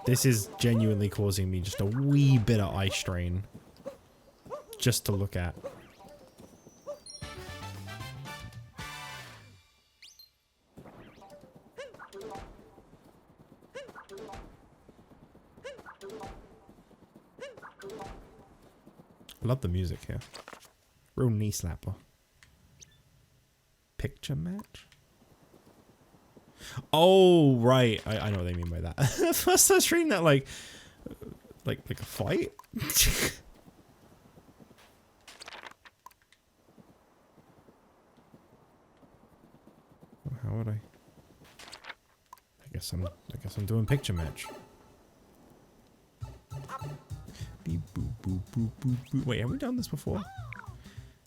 This is genuinely causing me just a wee bit of eye strain, just to look at. Love the music here. Real knee slapper. Picture match? Oh, right. I know what they mean by that. First I was reading that like a fight? How would I guess I'm doing picture match. Beep, boop, boop, boop, boop, boop. Wait, have we done this before?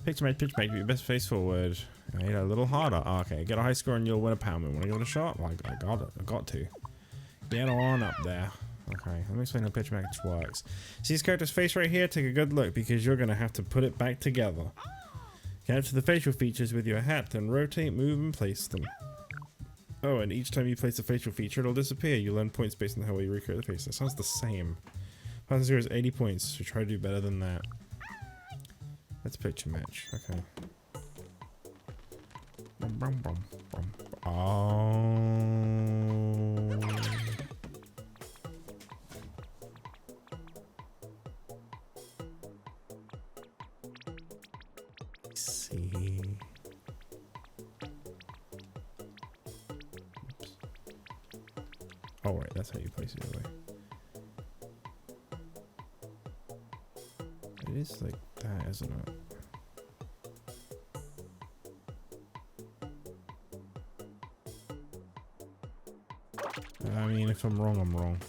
Picture match, your best face forward. I need a little harder. Oh, okay, get a high score and you'll win a pound moon. Want to give it a shot? Well, I got it. I got to. Get on up there. Okay, let me explain how picture match works. See this character's face right here? Take a good look because you're going to have to put it back together. Capture the facial features with your hat, then rotate, move, and place them. Oh, and each time you place a facial feature, it'll disappear. You learn points based on how well you recreate the face. That sounds the same. Person 0 is 80 points, so try to do better than that. Let's picture match. Okay. Oh. Oh, right, that's how you place it away. It is like that, isn't it? I mean, if I'm wrong, I'm wrong.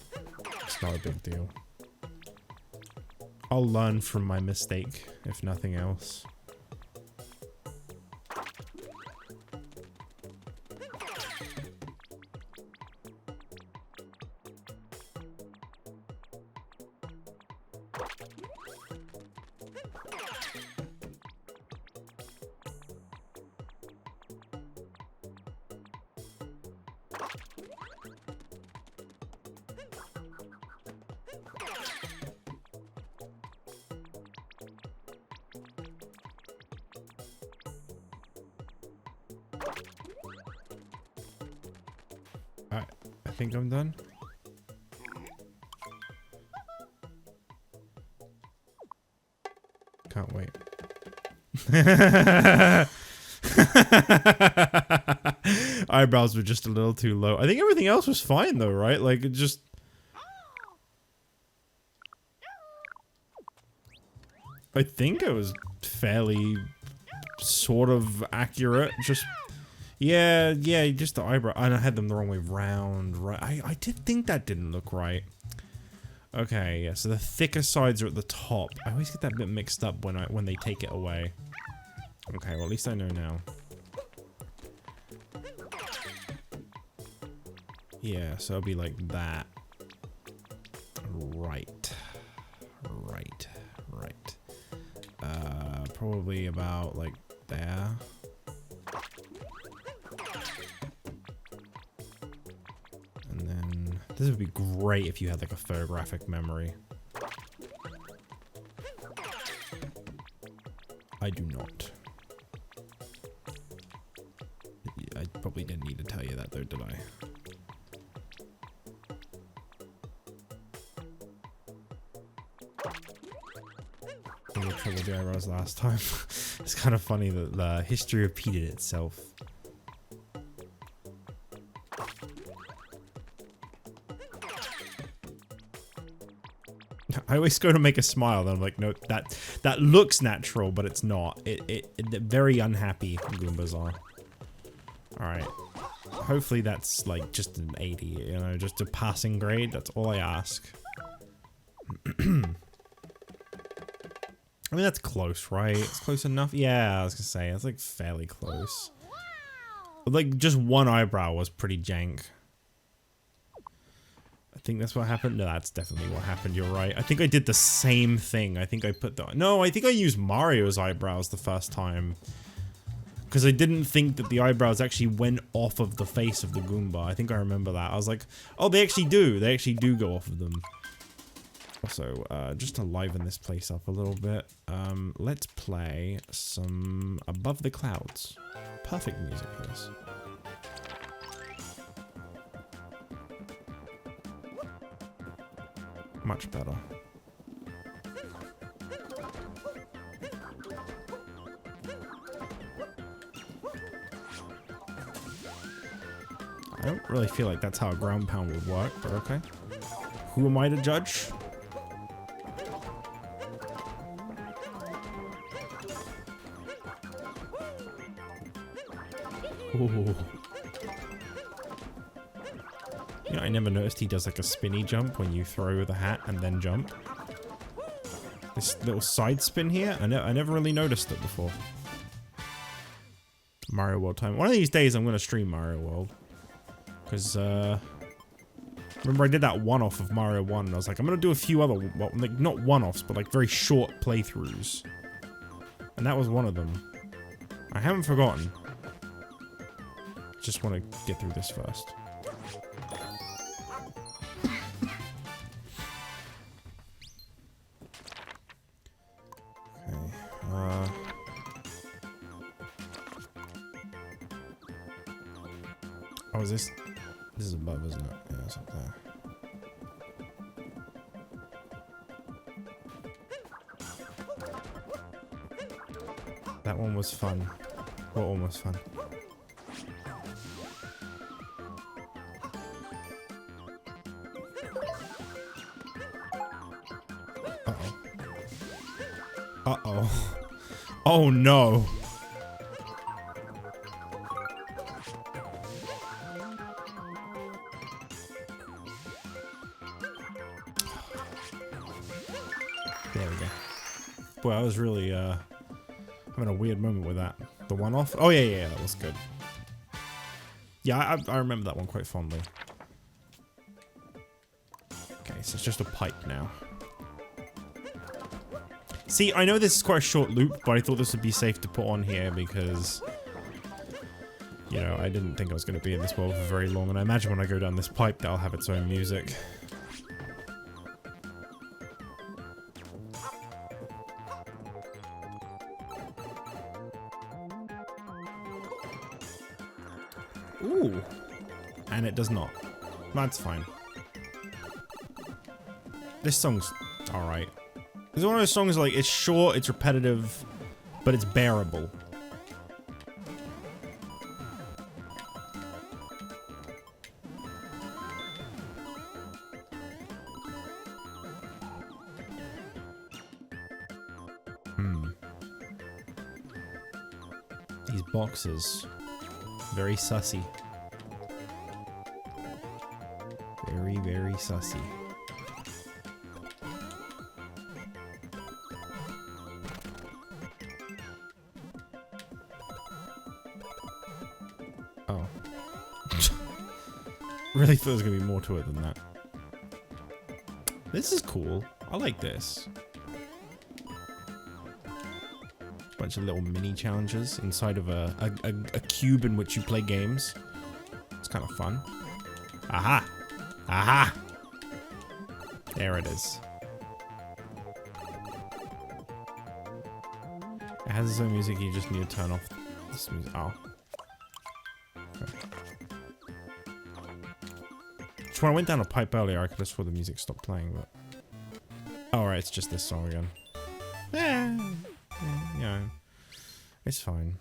It's not a big deal. I'll learn from my mistake, if nothing else. I think I'm done. Can't wait. Eyebrows were just a little too low. I think everything else was fine though, right? Like it just... I think it was fairly sort of accurate. Just... Yeah, just the eyebrow. And I had them the wrong way round. Right, I did think that didn't look right. Okay, yeah. So the thicker sides are at the top. I always get that bit mixed up when they take it away. Okay, well at least I know now. Yeah, so it'll be like that. Right. Probably about like there. This would be great if you had like a photographic memory. I do not. I probably didn't need to tell you that though, did I? I had trouble with the eyebrows last time. It's kind of funny that the history repeated itself. I always go to make a smile, then I'm like, no, that looks natural, but it's not. It very unhappy Goombas are. Alright. Hopefully that's like just an 80, you know, just a passing grade. That's all I ask. I mean, that's close, right? It's close enough. Yeah, I was gonna say, it's like fairly close. But like, just one eyebrow was pretty jank. I think that's what happened. No, that's definitely what happened. You're right. I think I did the same thing. I think I put the... No, I think I used Mario's eyebrows the first time. Because I didn't think that the eyebrows actually went off of the face of the Goomba. I think I remember that. I was like, oh, they actually do. They actually do go off of them. Also, just to liven this place up a little bit, let's play some Above the Clouds. Perfect music for this. Much better. I don't really feel like that's how a ground pound would work, but okay. Who am I to judge? Ooh. You know, I never noticed he does like a spinny jump when you throw the hat and then jump. This little side spin here, I never really noticed it before. Mario World time. One of these days I'm going to stream Mario World. Because, remember I did that one-off of Mario 1 and I was like, I'm going to do a few other, well, like not one-offs, but like very short playthroughs. And that was one of them. I haven't forgotten. Just want to get through this first. Oh, is this? This is above, isn't it? Yeah, it's up there. That one was fun. Well, almost fun. Uh-oh. Uh-oh. Oh no. There we go. Boy, I was really having a weird moment with that. The one off? Oh yeah, that was good. Yeah, I remember that one quite fondly. Okay, so it's just a pipe now. See, I know this is quite a short loop, but I thought this would be safe to put on here because, you know, I didn't think I was going to be in this world for very long, and I imagine when I go down this pipe, that'll have its own music. Ooh. And it does not. That's fine. This song's alright. It's one of those songs like, it's short, it's repetitive, but it's bearable. These boxes. Very sussy. Very, very sussy. Oh. Really thought there was gonna be more to it than that. This is cool. I like this. Bunch of little mini challenges inside of a cube in which you play games. It's kind of fun. Aha! Aha! There it is. It has its own music, you just need to turn off this music. Oh. Okay. Just when I went down a pipe earlier, I could have swore the music stopped playing, but... Oh, right, it's just this song again. Yeah, it's fine.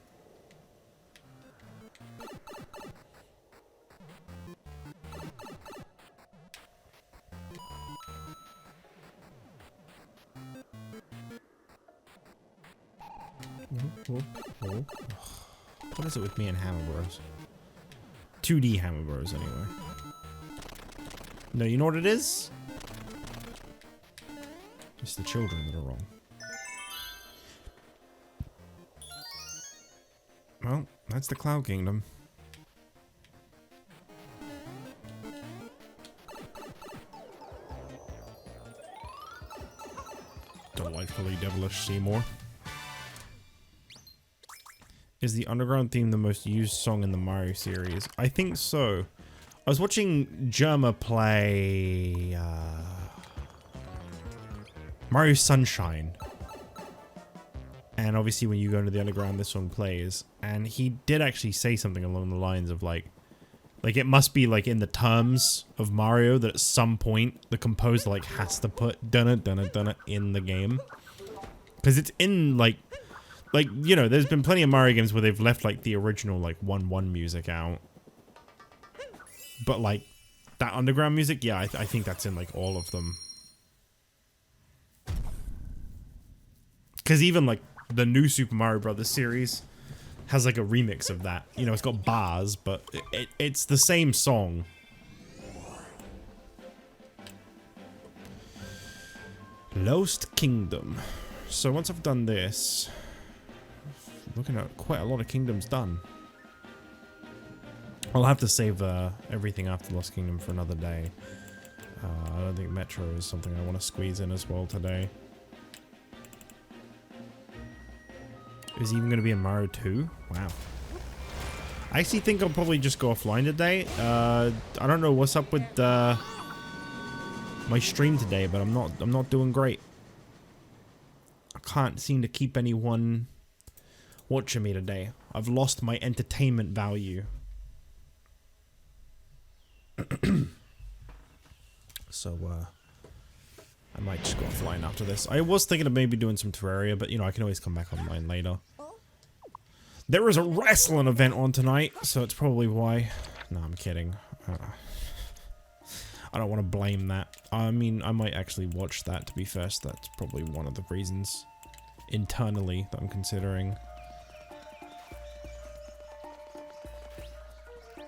What is it with me and Hammer Bros? 2D Hammer Bros, anyway. No, you know what it is? It's the children that are wrong. Well, that's the Cloud Kingdom. Delightfully devilish Seymour. Is the underground theme the most used song in the Mario series? I think so. I was watching Germa play Mario Sunshine. And obviously when you go into the underground, this song plays. And he did actually say something along the lines of like it must be like in the terms of Mario that at some point the composer like has to put dunna dunna dunna in the game. Because it's in like, you know, there's been plenty of Mario games where they've left like the original like 1-1 music out. But like that underground music, yeah, I think that's in like all of them. Because even like the new Super Mario Brothers series has like a remix of that. You know, it's got bars, but it's the same song. Lost Kingdom. So once I've done this, looking at quite a lot of kingdoms done. I'll have to save everything after Lost Kingdom for another day. I don't think Metro is something I want to squeeze in as well today. Is he even going to be in Mario 2? Wow. I actually think I'll probably just go offline today. I don't know what's up with my stream today, but I'm not doing great. I can't seem to keep anyone watching me today. I've lost my entertainment value. So I might just go offline after this. I was thinking of maybe doing some Terraria, but you know, I can always come back online later. There is a wrestling event on tonight, so it's probably why. No, I'm kidding. I don't want to blame that. I mean, I might actually watch that, to be fair, so that's probably one of the reasons internally that I'm considering.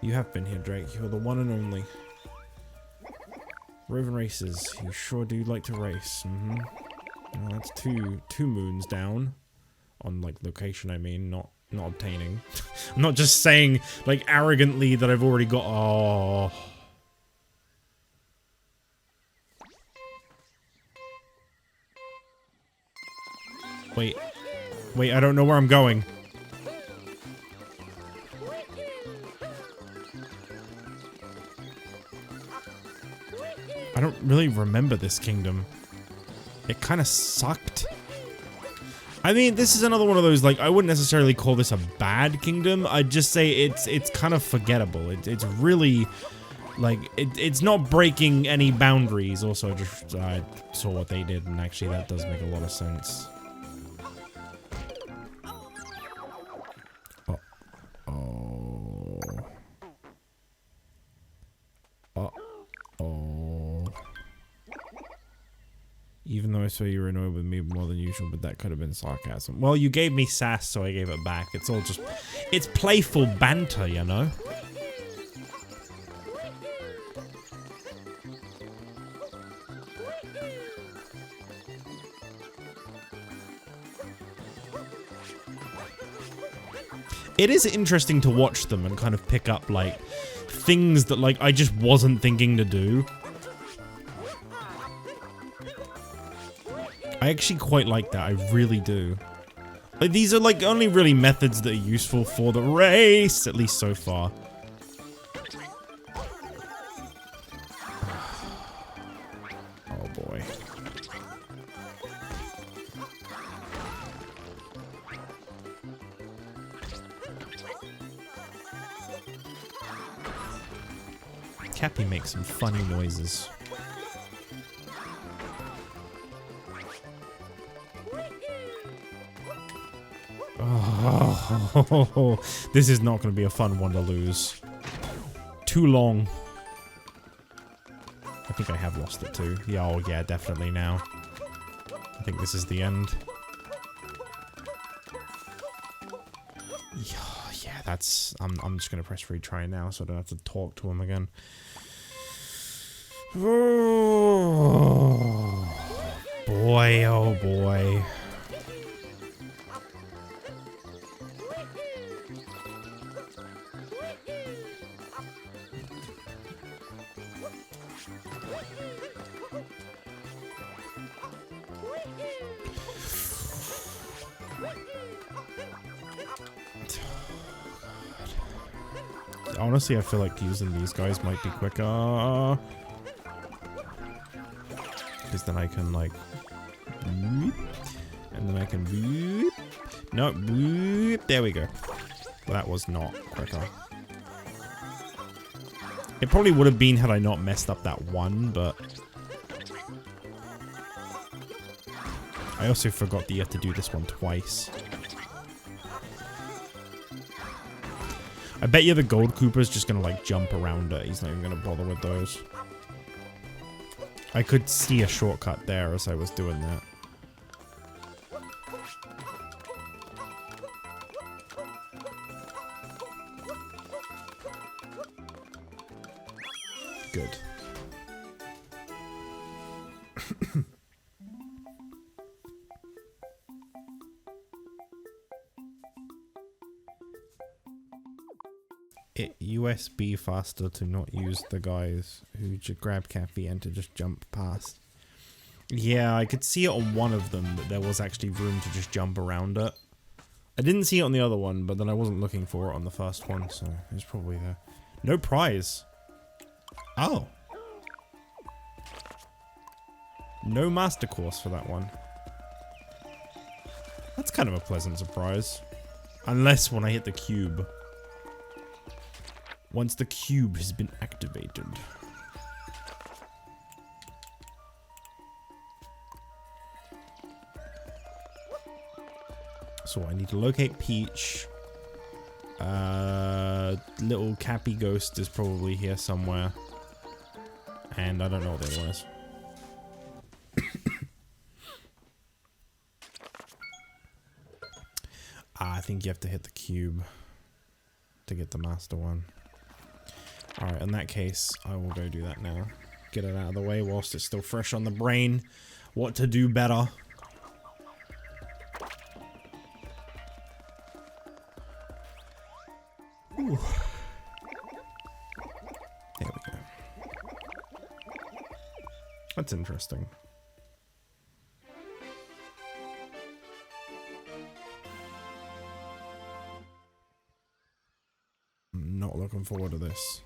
You have been here, Drake. You're the one and only. Roving races. You sure do like to race. Well, that's two moons down. On, like, location, I mean, not obtaining. I'm not just saying, like, arrogantly that I've already got... Oh... Wait, I don't know where I'm going. I don't really remember this kingdom. It kind of sucked. I mean, this is another one of those, like, I wouldn't necessarily call this a bad kingdom. I'd just say it's kind of forgettable. It's really, like, it's not breaking any boundaries. Also, just, I saw what they did, and actually that does make a lot of sense. Even though I saw you were annoyed with me more than usual, but that could have been sarcasm. Well, you gave me sass, so I gave it back. It's all just... It's playful banter, you know? It is interesting to watch them and kind of pick up, like, things that, like, I just wasn't thinking to do. I actually quite like that, I really do. Like, these are, like, only really methods that are useful for the race, at least so far. Oh boy. Cappy makes some funny noises. Oh, this is not going to be a fun one to lose. Too long. I think I have lost it too. Yeah, oh yeah, definitely now. I think this is the end. Yeah, that's... I'm just going to press retry now so I don't have to talk to him again. Oh, boy, oh boy. Honestly, I feel like using these guys might be quicker. Because then I can, like... And then I can... No, there we go. Well, that was not quicker. It probably would have been had I not messed up that one, but... I also forgot that you have to do this one twice. I bet you the Gold Koopa's just gonna, like, jump around it. He's not even gonna bother with those. I could see a shortcut there as I was doing that. Good. USB faster to not use the guys who grab Cappy and to just jump past. Yeah, I could see it on one of them that there was actually room to just jump around it. I didn't see it on the other one, but then I wasn't looking for it on the first one, so it was probably there. No prize. Oh. No master course for that one. That's kind of a pleasant surprise. Unless when I hit the cube. Once the cube has been activated. So I need to locate Peach. Little Cappy Ghost is probably here somewhere. And I don't know what the other one is. I think you have to hit the cube to get the master one. Alright, in that case, I will go do that now. Get it out of the way whilst it's still fresh on the brain. What to do better. Ooh. There we go. That's interesting. I'm not looking forward to this.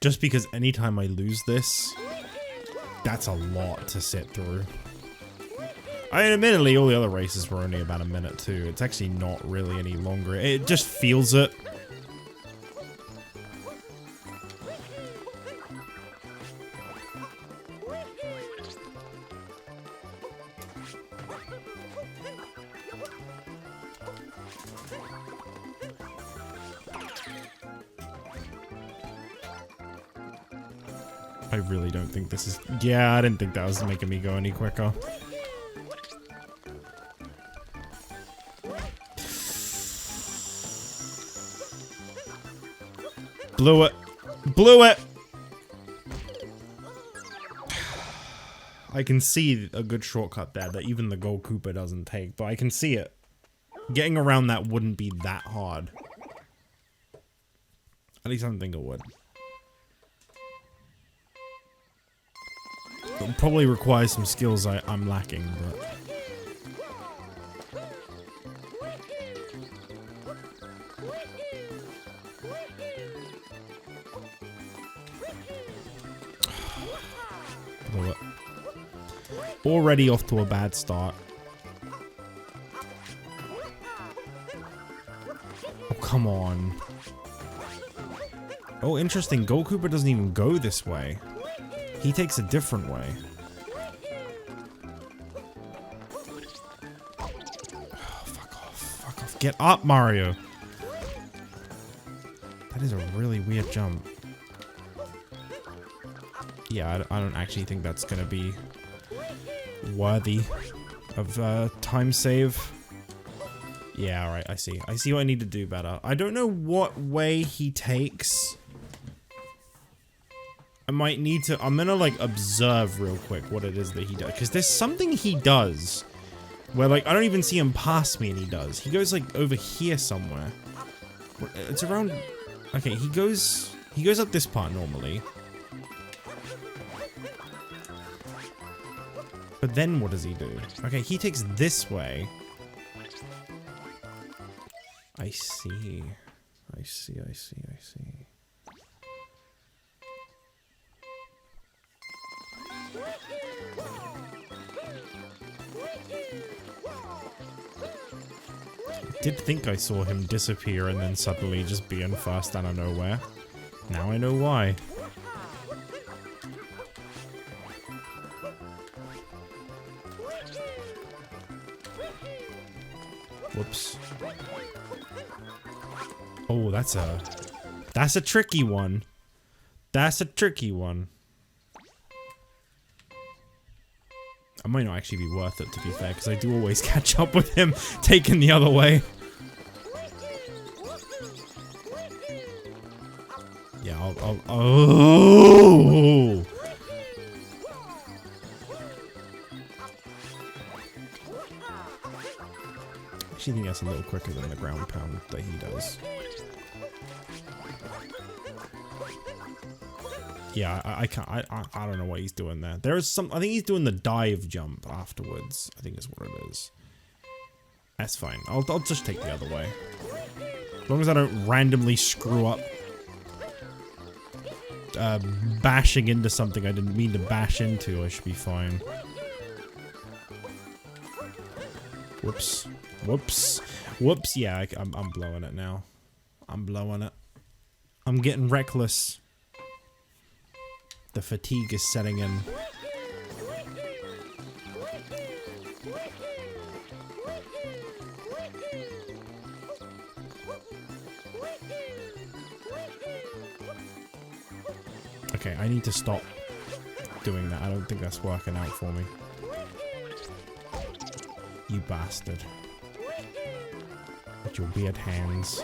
Just because anytime I lose this, that's a lot to sit through. I mean, admittedly, all the other races were only about a minute too. It's actually not really any longer. It just feels it. I really don't think this is... Yeah, I didn't think that was making me go any quicker. Blew it. Blew it! I can see a good shortcut there that even the Gold Koopa doesn't take, but I can see it. Getting around that wouldn't be that hard. At least I don't think it would. It'll probably require some skills I'm lacking, but... Blew it. Already off to a bad start. Oh, come on. Oh, interesting. Gold Koopa doesn't even go this way. He takes a different way. Oh, fuck off. Fuck off. Get up, Mario. That is a really weird jump. Yeah, I don't actually think that's gonna be worthy of time save. Yeah, alright, I see. I see what I need to do better. I don't know what way he takes. I might need to... I'm gonna, like, observe real quick what it is that he does. Because there's something he does where, like, I don't even see him past me and he does. He goes, like, over here somewhere. It's around... Okay, he goes up this part normally. But then what does he do? Okay, he takes this way. I see. I see, I see, I see. I did think I saw him disappear and then suddenly just be in first out of nowhere. Now I know why. Whoops. Oh, that's a tricky one. That's a tricky one. I might not actually be worth it, to be fair, because I do always catch up with him taking the other way. Yeah, I'll oh! I actually think that's a little quicker than the ground pound that he does. Yeah, I can't. I don't know what he's doing there. There is some. I think he's doing the dive jump afterwards. I think is what it is. That's fine. I'll just take the other way. As long as I don't randomly screw up. Bashing into something I didn't mean to bash into, I should be fine. Whoops. Whoops. Whoops. Yeah, I'm blowing it now. I'm blowing it. I'm getting reckless. The fatigue is setting in. Okay, I need to stop doing that. I don't think that's working out for me. You bastard. With your weird hands.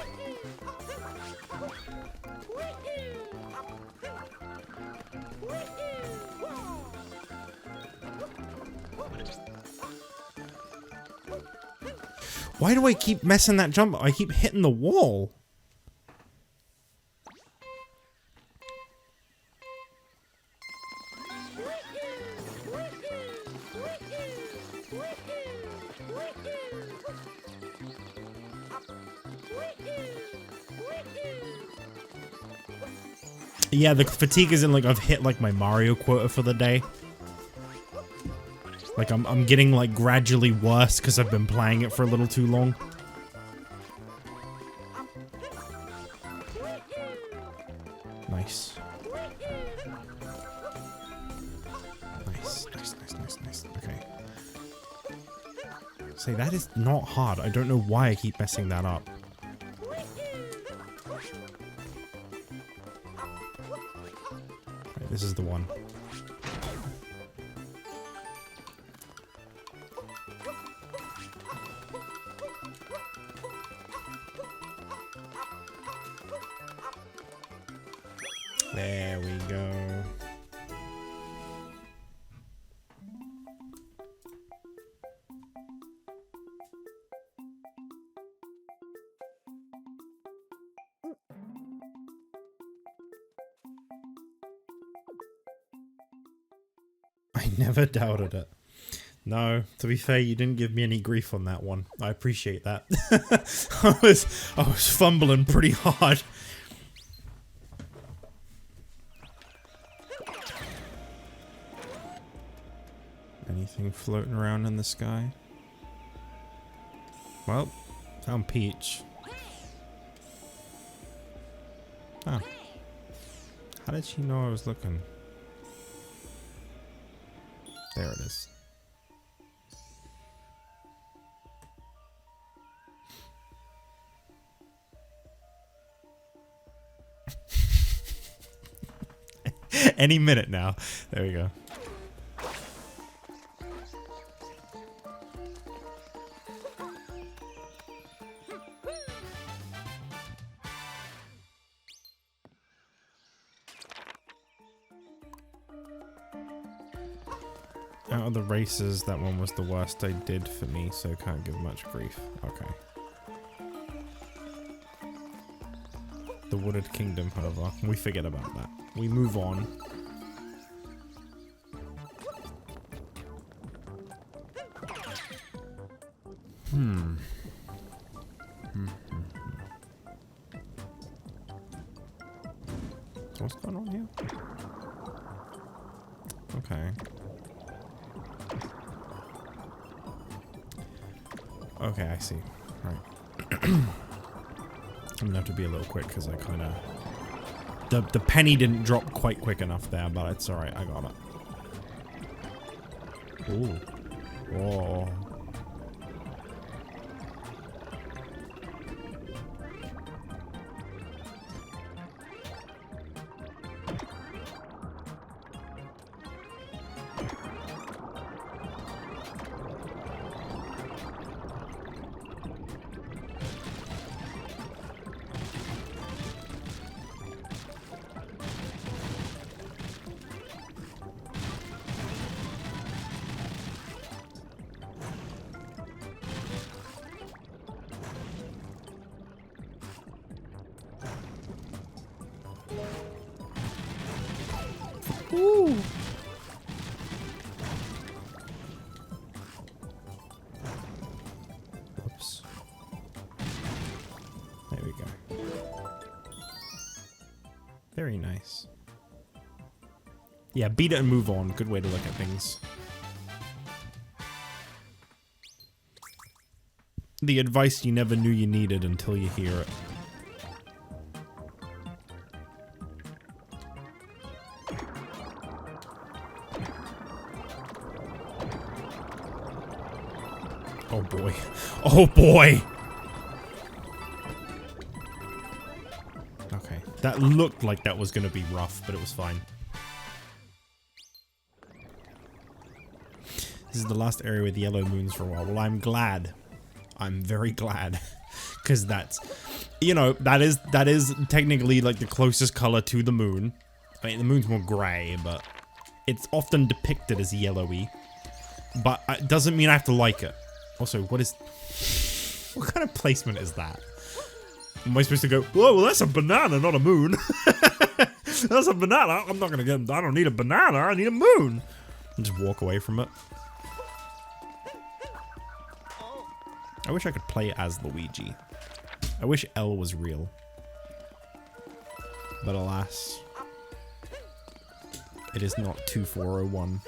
Why do I keep messing that jump? I keep hitting the wall. Yeah, the fatigue isn't like I've hit like my Mario quota for the day. Like I'm getting like gradually worse because I've been playing it for a little too long. Nice. Nice. Okay. Say, that is not hard. I don't know why I keep messing that up. Right, this is the one. There we go. I never doubted it. No, to be fair, you didn't give me any grief on that one. I appreciate that. I was fumbling pretty hard. Anything floating around in the sky? Well, found Peach. Oh. How did she know I was looking? There it is. Any minute now. There we go. Out of the races, that one was the worst I did for me, so can't give much grief. Okay. The Wooded Kingdom, however, we forget about that. We move on. What's going on here? Okay. Okay, I see. Right. I'm gonna have to be a little quick because I kind of... The penny didn't drop quite quick enough there, but it's alright, I got it. Ooh. Whoa. Ooh. Whoops. There we go. Very nice. Yeah, beat it and move on. Good way to look at things. The advice you never knew you needed until you hear it. Oh boy. Oh boy! Okay. That looked like that was gonna be rough, but it was fine. This is the last area with yellow moons for a while. Well, I'm glad. I'm very glad. Because that's, you know, that is technically like the closest color to the moon. I mean, the moon's more gray, but it's often depicted as yellowy. But it doesn't mean I have to like it. Also, what kind of placement is that? Am I supposed to go, whoa, well, that's a banana, not a moon. That's a banana. I'm not going to get, I don't need a banana. I need a moon. And just walk away from it. I wish I could play as Luigi. I wish L was real. But alas, it is not 2401.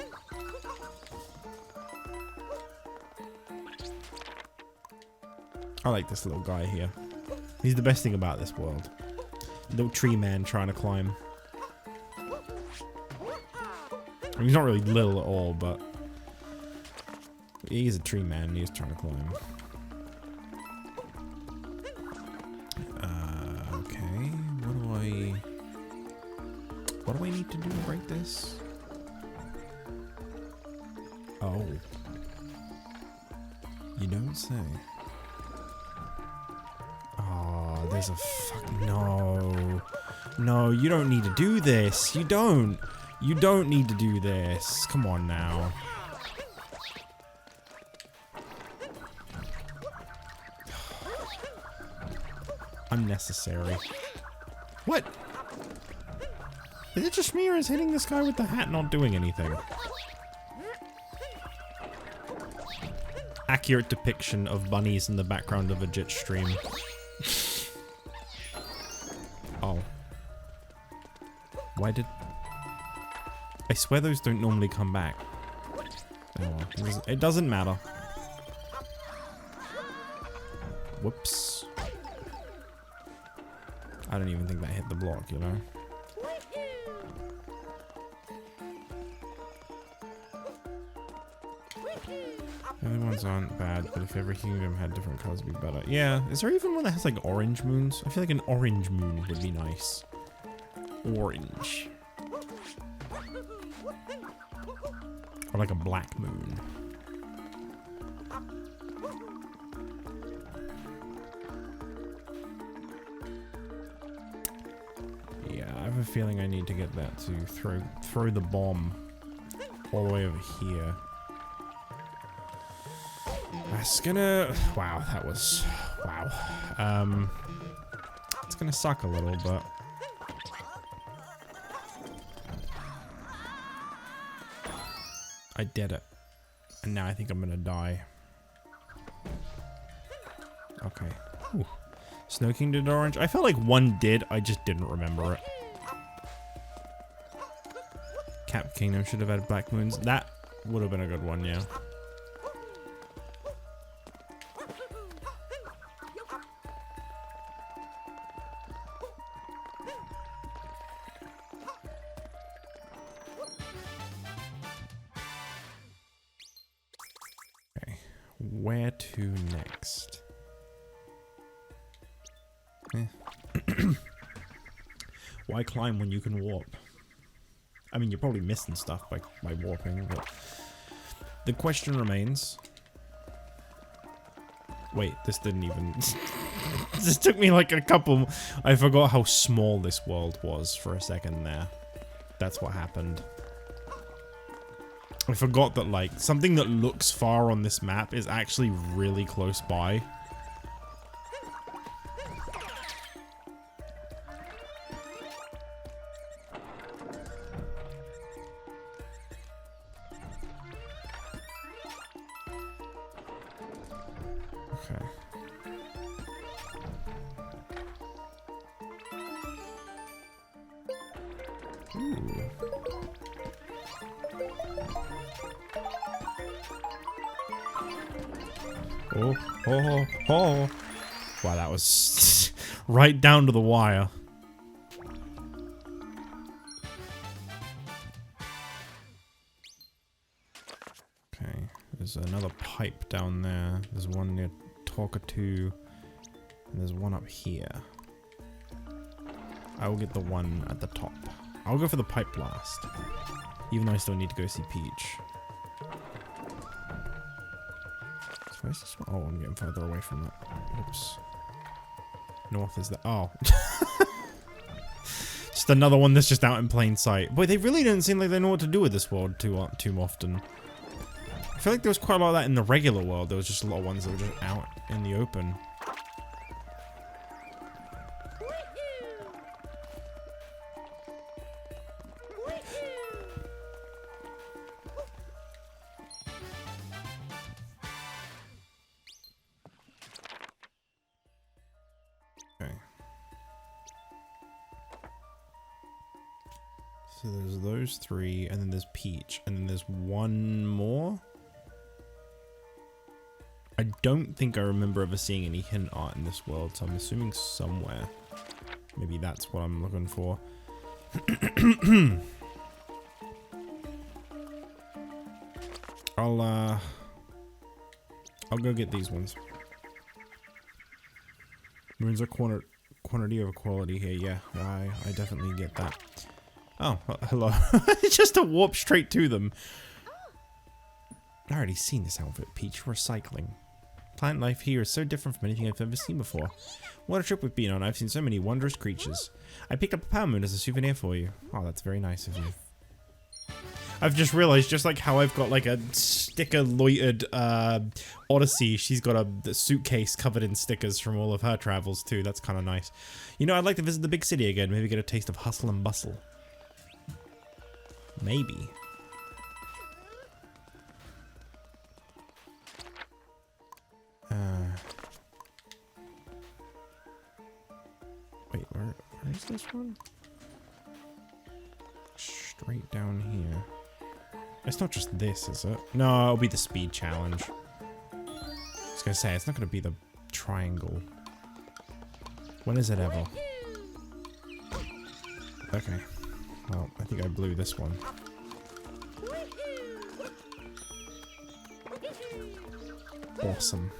I like this little guy here. He's the best thing about this world. Little tree man trying to climb. I mean, he's not really little at all, but he's a tree man and he's trying to climb. Okay, what do I need to do to break this? Oh. You don't say. Oh, there's a fucking no. No, you don't need to do this. You don't. You don't need to do this. Come on now. Unnecessary. What? Is it just me or is hitting this guy with the hat not doing anything? Accurate depiction of bunnies in the background of a Jit stream. Oh. Why did... I swear those don't normally come back. Oh well. It doesn't matter. Whoops. I don't even think that hit the block, you know? The other ones aren't bad, but if every kingdom had different colors, it'd be better. Yeah, is there even one that has like orange moons? I feel like an orange moon would be nice. Orange. Or like a black moon. Yeah, I have a feeling I need to get that to throw the bomb all the way over here. That's gonna... Wow, that was... Wow. It's gonna suck a little, but... I did it. And now I think I'm gonna die. Okay. Ooh. Snow King did orange. I felt like one did, I just didn't remember it. Cap Kingdom should have had black moons. That would have been a good one, yeah. Where to next? Why climb when you can warp? I mean, you're probably missing stuff by warping, but... The question remains... Wait, this didn't even... This took me like a couple... I forgot how small this world was for a second there. That's what happened. I forgot that, like, something that looks far on this map is actually really close by. Okay. Ooh. Oh, oh, oh. Wow, that was right down to the wire. Okay, there's another pipe down there. There's one near Talkatoo. And there's one up here. I will get the one at the top. I'll go for the pipe blast. Even though I still need to go see Peach. Where's this one? Oh, I'm getting further away from it. Oops. North is the... Oh. Just another one that's just out in plain sight. Boy, they really don't seem like they know what to do with this world too often. I feel like there was quite a lot of that in the regular world. There was just a lot of ones that were just out in the open. Okay. So there's those three, and then there's Peach, and then there's one more. I don't think I remember ever seeing any hint art in this world, so I'm assuming somewhere. Maybe that's what I'm looking for. I'll go get these ones. Moons are quantity over quality here. Yeah, I definitely get that. Oh, hello. It's just a warp straight to them. I already seen this outfit, Peach. Recycling. Plant life here is so different from anything I've ever seen before. What a trip we've been on. I've seen so many wondrous creatures. I picked up a power moon as a souvenir for you. Oh, that's very nice of you. I've just realized, just like how I've got like a sticker loitered Odyssey, she's got a suitcase covered in stickers from all of her travels too. That's kind of nice. You know, I'd like to visit the big city again. Maybe get a taste of hustle and bustle. Maybe. Wait, where is this one? Straight down here. It's not just this, is it? No, it'll be the speed challenge. I was gonna say, it's not gonna be the triangle. When is it ever? Okay. Well, I think I blew this one. Awesome.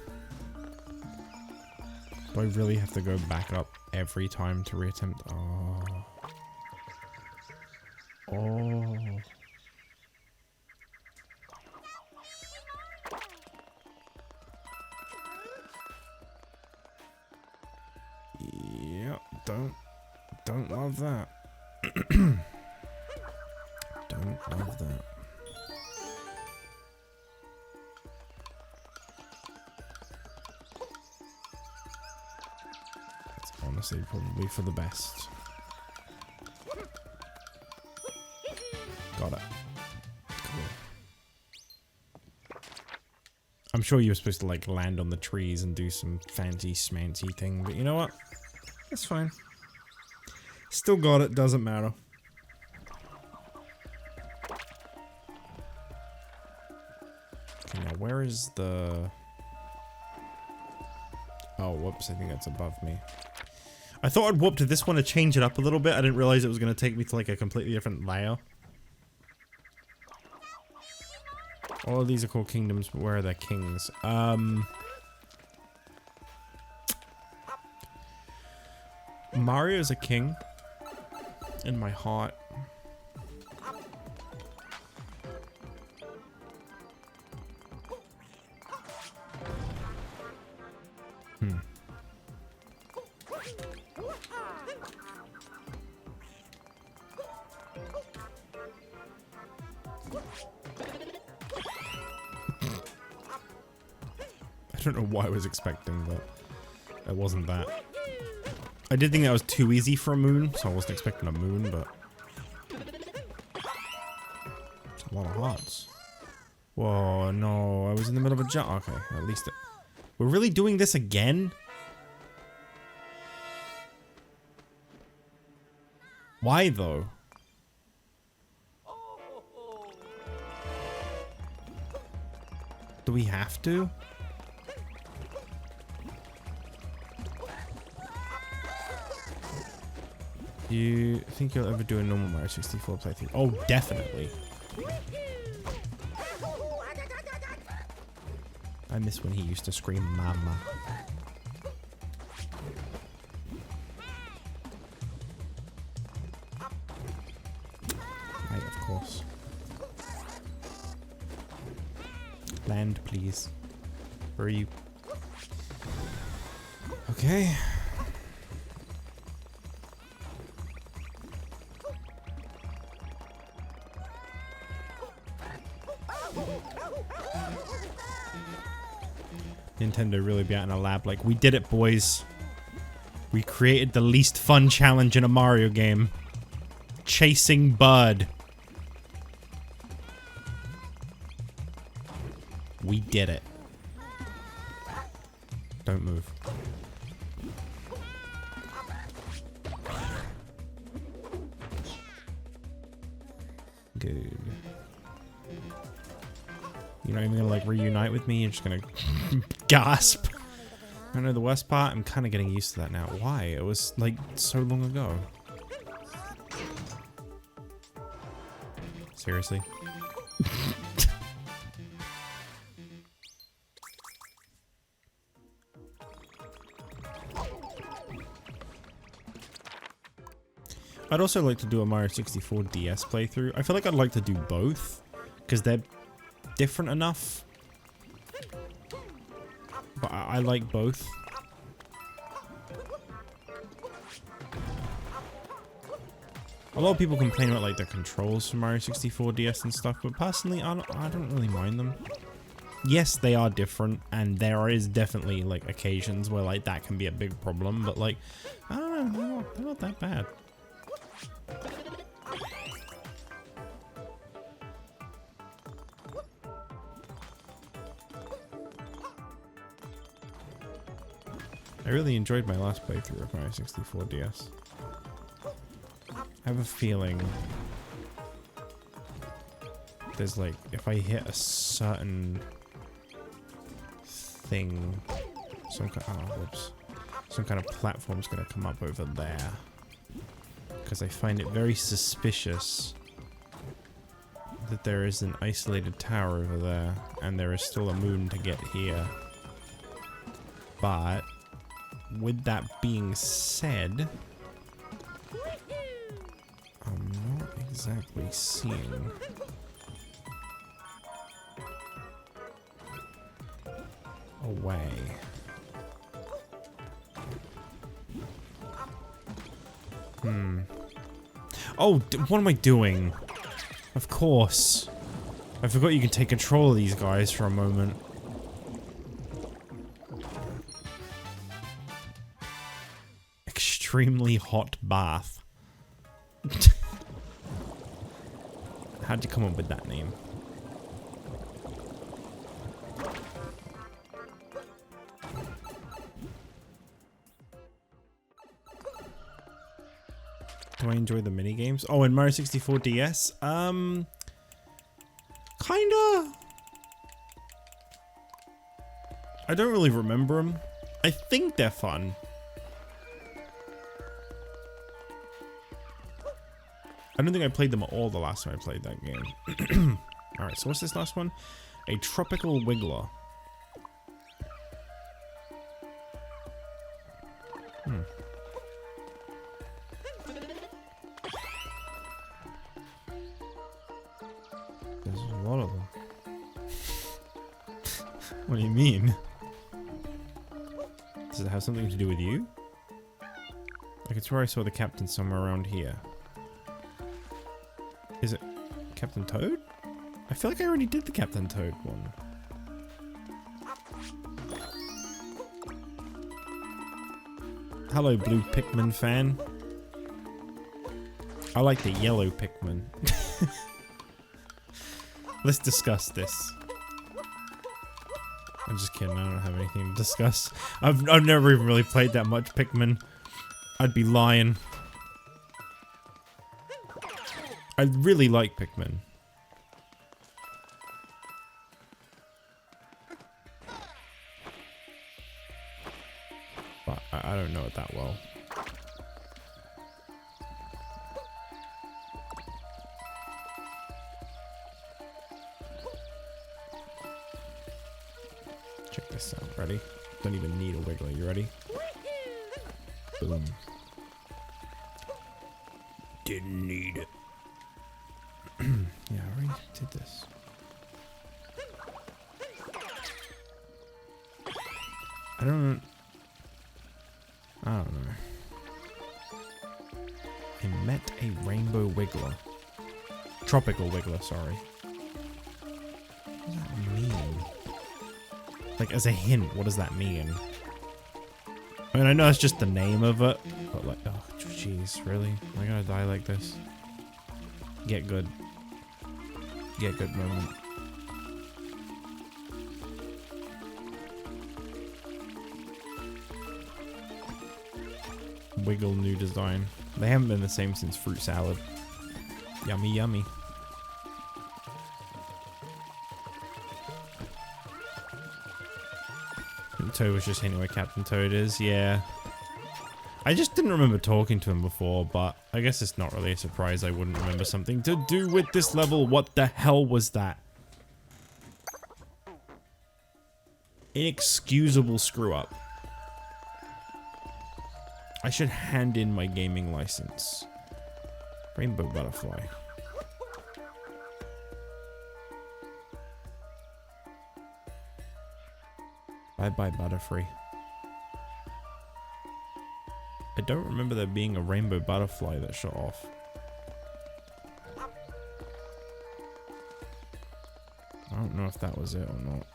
Do I really have to go back up every time to reattempt? Oh. Oh. Yep, don't love that. Don't love that. It's honestly probably for the best. Got it. Cool. I'm sure you were supposed to like land on the trees and do some fancy smancy thing, but you know what? That's fine. Still got it, doesn't matter. Okay, now where is the... Oh, whoops, I think that's above me. I thought I'd warp to this one to change it up a little bit. I didn't realize it was going to take me to like a completely different layer. All of these are called kingdoms, but where are their kings? Mario's a king. In my heart. I don't know what I was expecting, but it wasn't that. I did think that was too easy for a moon, so I wasn't expecting a moon, but... It's a lot of hearts. Whoa, no, I was in the middle of a jump. Okay, at least it... We're really doing this again? Why, though? Do we have to? Do you think you'll ever do a normal Mario 64 playthrough? Oh, definitely. I miss when he used to scream mama. Right, of course. Land, please. Where are you? Okay. Nintendo really be out in a lab like, we did it, boys. We created the least fun challenge in a Mario game. Chasing Bud. We did it. Don't move. Good. You're not even gonna like reunite with me? You're just gonna gasp. I know the worst part. I'm kind of getting used to that now. Why? It was like so long ago. Seriously? I'd also like to do a Mario 64 DS playthrough. I feel like I'd like to do both because they're different enough. But I like both. A lot of people complain about like the controls for Mario 64 DS and stuff, but personally, I don't really mind them. Yes, they are different, and there is definitely like occasions where like that can be a big problem. But like, I don't know, they're not that bad. I really enjoyed my last playthrough of Mario 64 DS. I have a feeling there's like, if I hit a certain thing, some kind of platform's gonna come up over there. Because I find it very suspicious that there is an isolated tower over there, and there is still a moon to get here. But with that being said, I'm not exactly seeing a way. Oh, what am I doing? Of course. I forgot you can take control of these guys for a moment. Extremely hot bath. How'd you come up with that name? Do I enjoy the mini games? Oh, in Mario 64 DS? Kinda. I don't really remember them. I think they're fun. I don't think I played them at all the last time I played that game. Alright, so what's this last one? A tropical wiggler. There's a lot of them. What do you mean? Does it have something to do with you? Like, it's where I saw the captain somewhere around here. Is it Captain Toad? I feel like I already did the Captain Toad one. Hello, blue Pikmin fan. I like the yellow Pikmin. Let's discuss this. I'm just kidding, I don't have anything to discuss. I've never even really played that much Pikmin. I'd be lying. I really like Pikmin. But I don't know it that well. Check this out. Ready? Don't even need a wiggler. You ready? Boom. Didn't need it. Yeah, I already did this. I don't know. I met a rainbow wiggler. Tropical wiggler, sorry. What does that mean? Like, as a hint, what does that mean? I mean, I know it's just the name of it, but like, oh, jeez, really? Am I gonna die like this? Get good. Get good moment. Wiggle new design. They haven't been the same since fruit salad. Yummy, yummy. Toad was just hinting where Captain Toad is. Yeah. I just didn't remember talking to him before, but I guess it's not really a surprise I wouldn't remember something to do with this level. What the hell was that? Inexcusable screw up. I should hand in my gaming license. Rainbow butterfly. Bye-bye, Butterfree. I don't remember there being a rainbow butterfly that shot off. I don't know if that was it or not.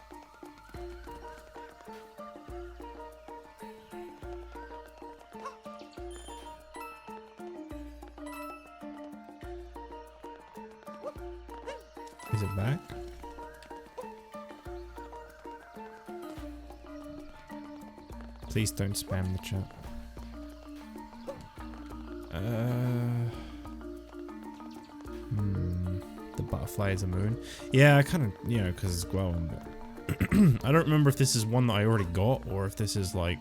Is it back? Please don't spam the chat. The butterfly is a moon. Yeah, I kind of, you know, because it's glowing, but I don't remember if this is one that I already got or if this is like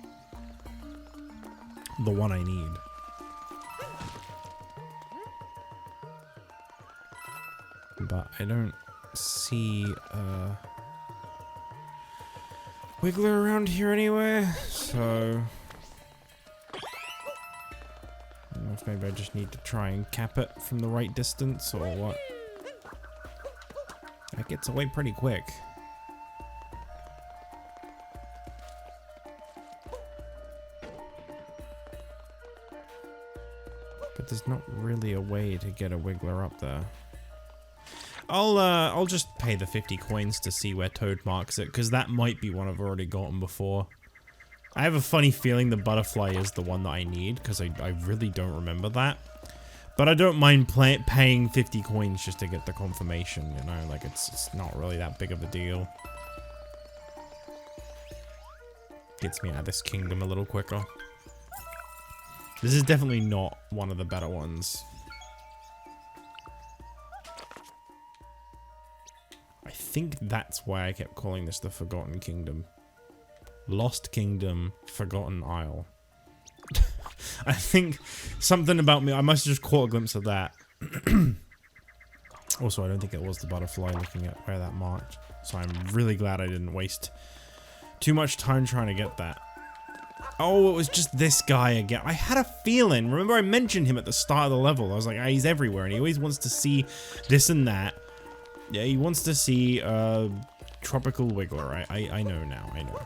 the one I need. But I don't see Wiggler around here anywhere, so I don't know if maybe I just need to try and cap it from the right distance or what. That gets away pretty quick. But there's not really a way to get a Wiggler up there. I'll just pay the 50 coins to see where Toad marks it, because that might be one I've already gotten before. I have a funny feeling the butterfly is the one that I need, because I really don't remember that. But I don't mind paying 50 coins just to get the confirmation, you know, like it's not really that big of a deal. Gets me out of this kingdom a little quicker. This is definitely not one of the better ones. I think that's why I kept calling this the Forgotten Kingdom. Lost Kingdom, Forgotten Isle. I think something about me, I must have just caught a glimpse of that. Also, I don't think it was the butterfly looking at where that marked. So I'm really glad I didn't waste too much time trying to get that. Oh, it was just this guy again. I had a feeling. Remember I mentioned him at the start of the level. I was like, ah, he's everywhere and he always wants to see this and that. Yeah, he wants to see Tropical Wiggler. I know now, I know.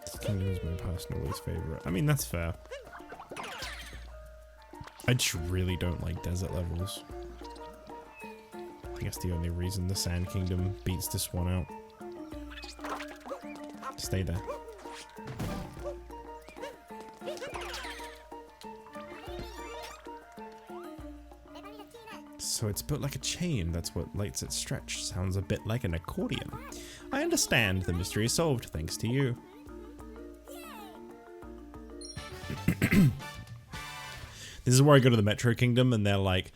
This kingdom is my personal least favorite. I mean, that's fair. I just really don't like desert levels. I guess the only reason the Sand Kingdom beats this one out. Stay there. So it's built like a chain, that's what lets it stretch. Sounds a bit like an accordion. I understand, the mystery is solved thanks to you. This is where I go to the Metro Kingdom and they're like,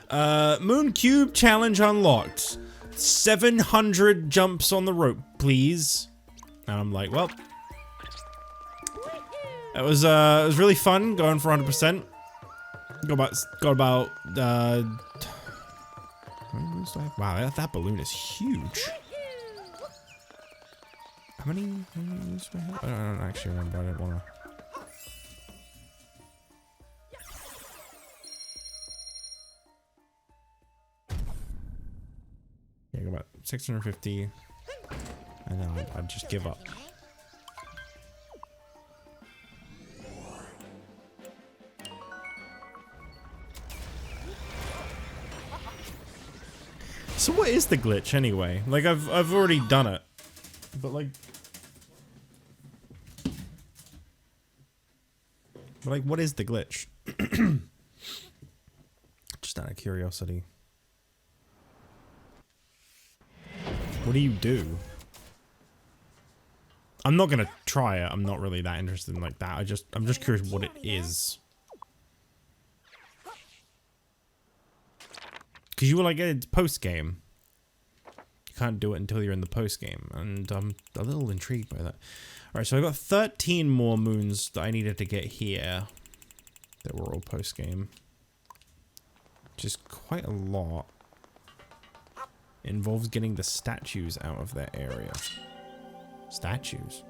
Moon Cube challenge unlocked. 700 jumps on the rope, please. And I'm like, well, it was really fun going for 100%. Got about wow, that balloon is huge. How many moons do I have? I don't actually remember. I didn't want to. 650. And then I'd just give up. So what is the glitch anyway? Like I've already done it. But like what is the glitch? Just out of curiosity. What do you do? I'm not gonna try it. I'm not really that interested in like that. I'm just curious what it is. Because you were like, it's post game. You can't do it until you're in the post game, and I'm a little intrigued by that. All right, so I got 13 more moons that I needed to get here. That were all post game, which is quite a lot. It involves getting the statues out of their area. Statues.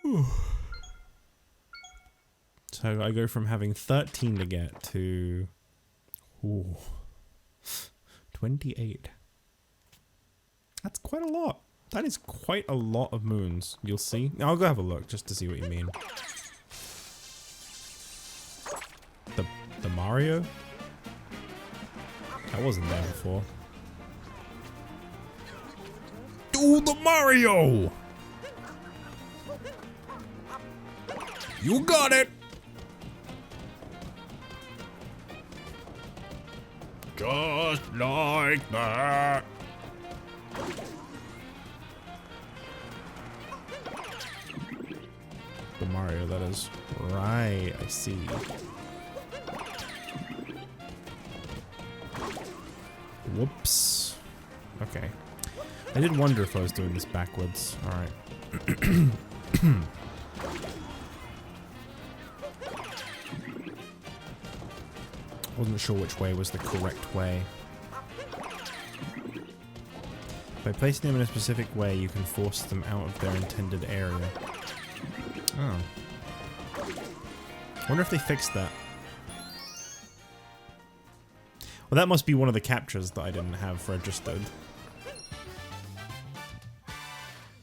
Whew. So I go from having 13 to get to 28. That's quite a lot. That is quite a lot of moons. You'll see. I'll go have a look just to see what you mean. The Mario? That wasn't there before. Do the Mario! You got it! Just like that. The Mario, that is. Right, I see. Whoops. Okay. I did wonder if I was doing this backwards. Alright. Wasn't sure which way was the correct way. By placing them in a specific way, you can force them out of their intended area. Oh. I wonder if they fixed that. Well, that must be one of the captures that I didn't have registered.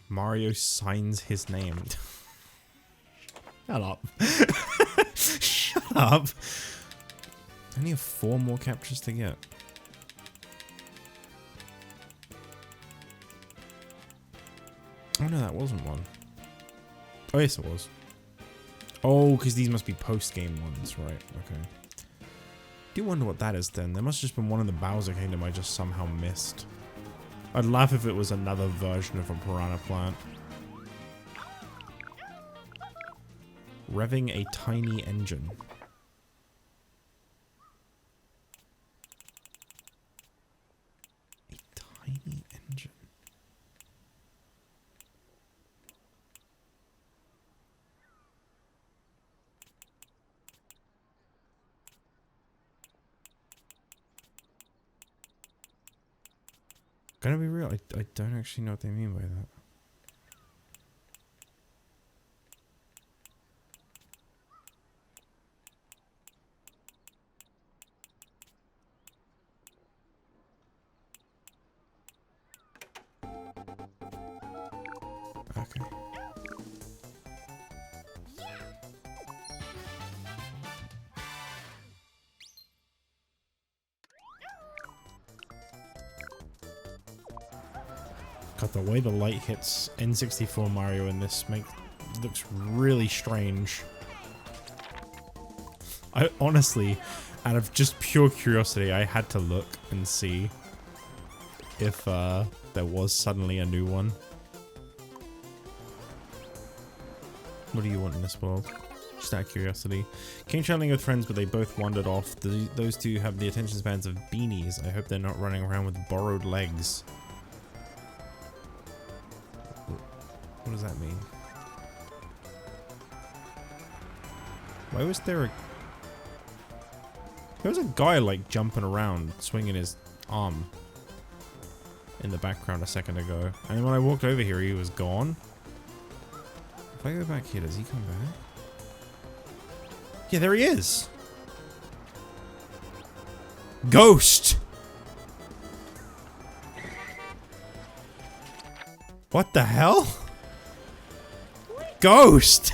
Mario signs his name. Shut up. Shut up. I only have 4 more captures to get. Oh no, that wasn't one. Oh yes, it was. Oh, because these must be post-game ones, right? Okay. I do wonder what that is then. There must have just been one in the Bowser Kingdom I just somehow missed. I'd laugh if it was another version of a piranha plant. Revving a tiny engine. A tiny engine. Gonna be real, I don't actually know what they mean by that. Okay. God, the way the light hits N64 Mario in this looks really strange. I honestly, out of just pure curiosity, I had to look and see if there was suddenly a new one. What do you want in this world? Just out of curiosity. Came traveling with friends, but they both wandered off. Those two have the attention spans of beanies. I hope they're not running around with borrowed legs. What does that mean? Why was there a... There was a guy like jumping around, swinging his arm in the background a second ago. And when I walked over here, he was gone. If I go back here, does he come back? Yeah, there he is. Ghost! What the hell? Ghost!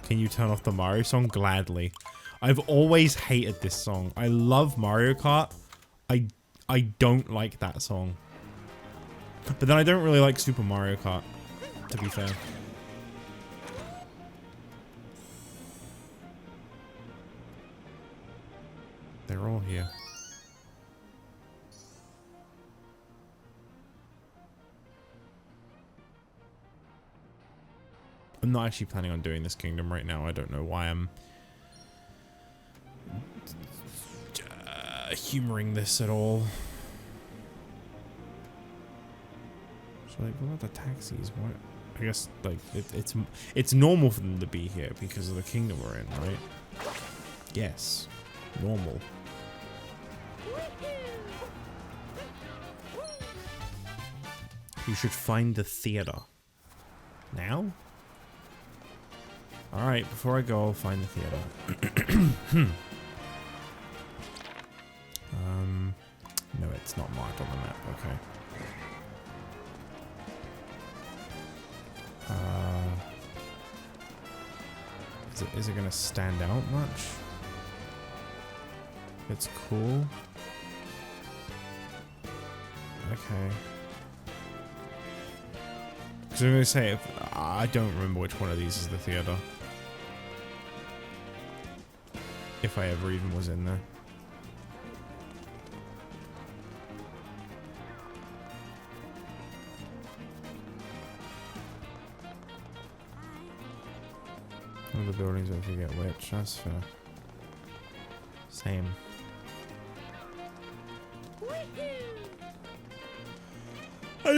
Can you turn off the Mario song? Gladly. I've always hated this song. I love Mario Kart. I don't like that song. But then I don't really like Super Mario Kart, to be fair. They're all here. I'm not actually planning on doing this kingdom right now. I don't know why I'm humoring this at all. So like, what are the taxis? What? I guess like it's normal for them to be here because of the kingdom we're in, right? Yes, normal. You should find the theater. Now? Alright, before I go, I'll find the theater. No, it's not marked on the map, okay. Is it gonna stand out much? It's cool. Okay. Because I'm gonna say, I don't remember which one of these is the theater. If I ever even was in there. One of the buildings, I forget which. That's fair. Same. I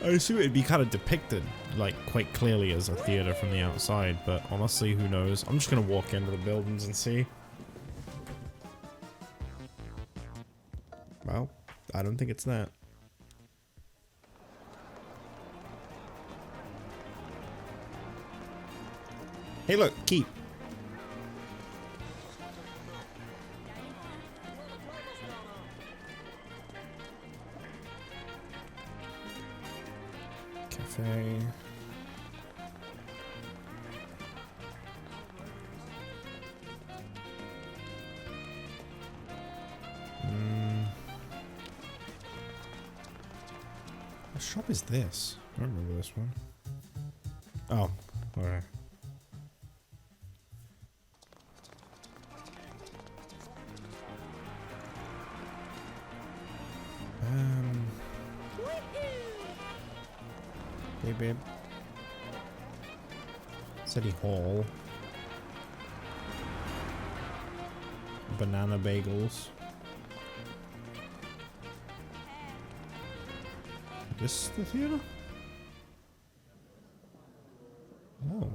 assume it'd be kind of depicted, like, quite clearly as a theater from the outside, but honestly, who knows? I'm just gonna walk into the buildings and see. Well, I don't think it's that. Hey look, keep. Cafe. What shop is this? I don't remember this one. Oh, okay. Hey, babe. City Hall. Banana bagels. This is the theater? Oh.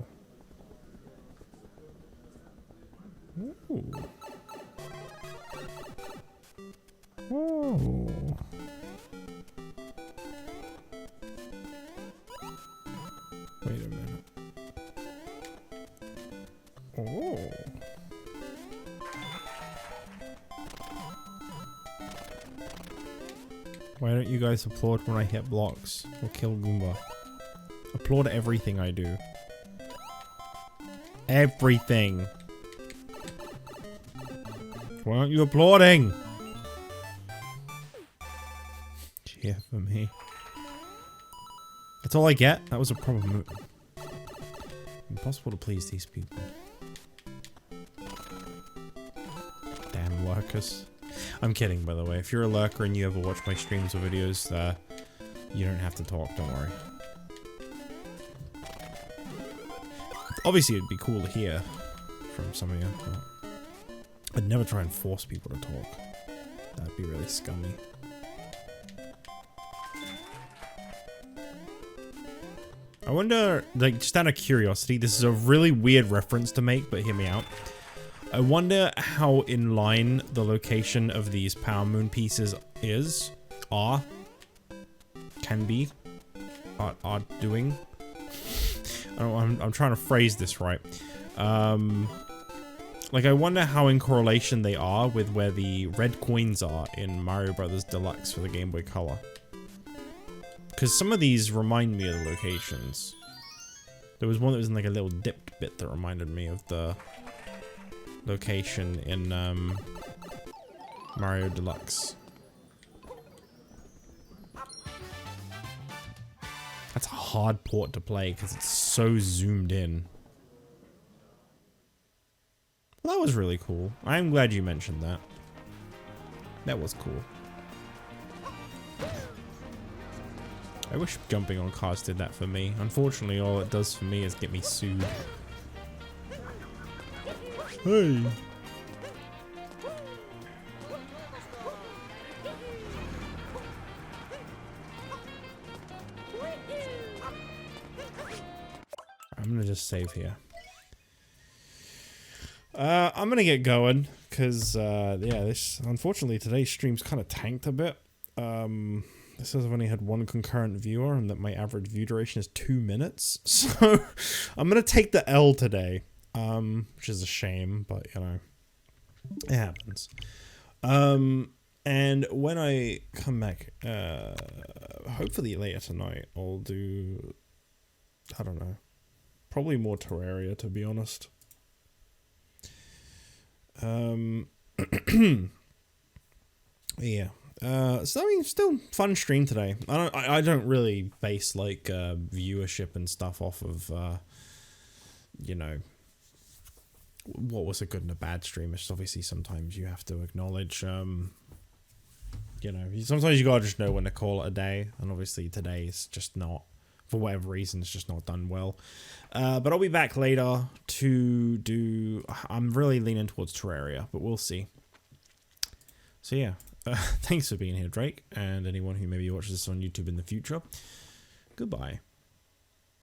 Ooh. Oh. Wait a minute. Oh. Why don't you guys applaud when I hit blocks or kill Goomba? Applaud everything I do. Everything. Why aren't you applauding? Cheer for me. That's all I get? That was a proper move. Impossible to please these people. Damn lurkers. I'm kidding, by the way. If you're a lurker and you ever watch my streams or videos, you don't have to talk, don't worry. Obviously, it'd be cool to hear from some of you, but I'd never try and force people to talk. That'd be really scummy. I wonder, like, just out of curiosity, this is a really weird reference to make, but hear me out. I wonder how in line the location of these Power Moon pieces are doing. I'm trying to phrase this right. Like, I wonder how in correlation they are with where the red coins are in Mario Brothers Deluxe for the Game Boy Color. Because some of these remind me of the locations. There was one that was in like a little dipped bit that reminded me of the location in Mario Deluxe. That's a hard port to play because it's so zoomed in. Well, that was really cool. I'm glad you mentioned that. That was cool. I wish jumping on cars did that for me. Unfortunately, all it does for me is get me sued. Hey! I'm gonna just save here. I'm gonna get going because yeah, this unfortunately today's stream's kind of tanked a bit. It says I've only had one concurrent viewer and that my average view duration is 2 minutes. So I'm gonna take the L today, which is a shame, but you know, it happens. And when I come back, hopefully later tonight, I'll do, I don't know, probably more Terraria, to be honest. Yeah. So I mean, still fun stream today. I don't really base like viewership and stuff off of you know, what was a good and a bad stream. It's obviously sometimes you have to acknowledge you know, sometimes you gotta just know when to call it a day, and obviously today is just not, for whatever reason, it's just not done well. But I'll be back later to do, I'm really leaning towards Terraria, but we'll see. So yeah, thanks for being here, Drake, and anyone who maybe watches this on YouTube in the future. Goodbye.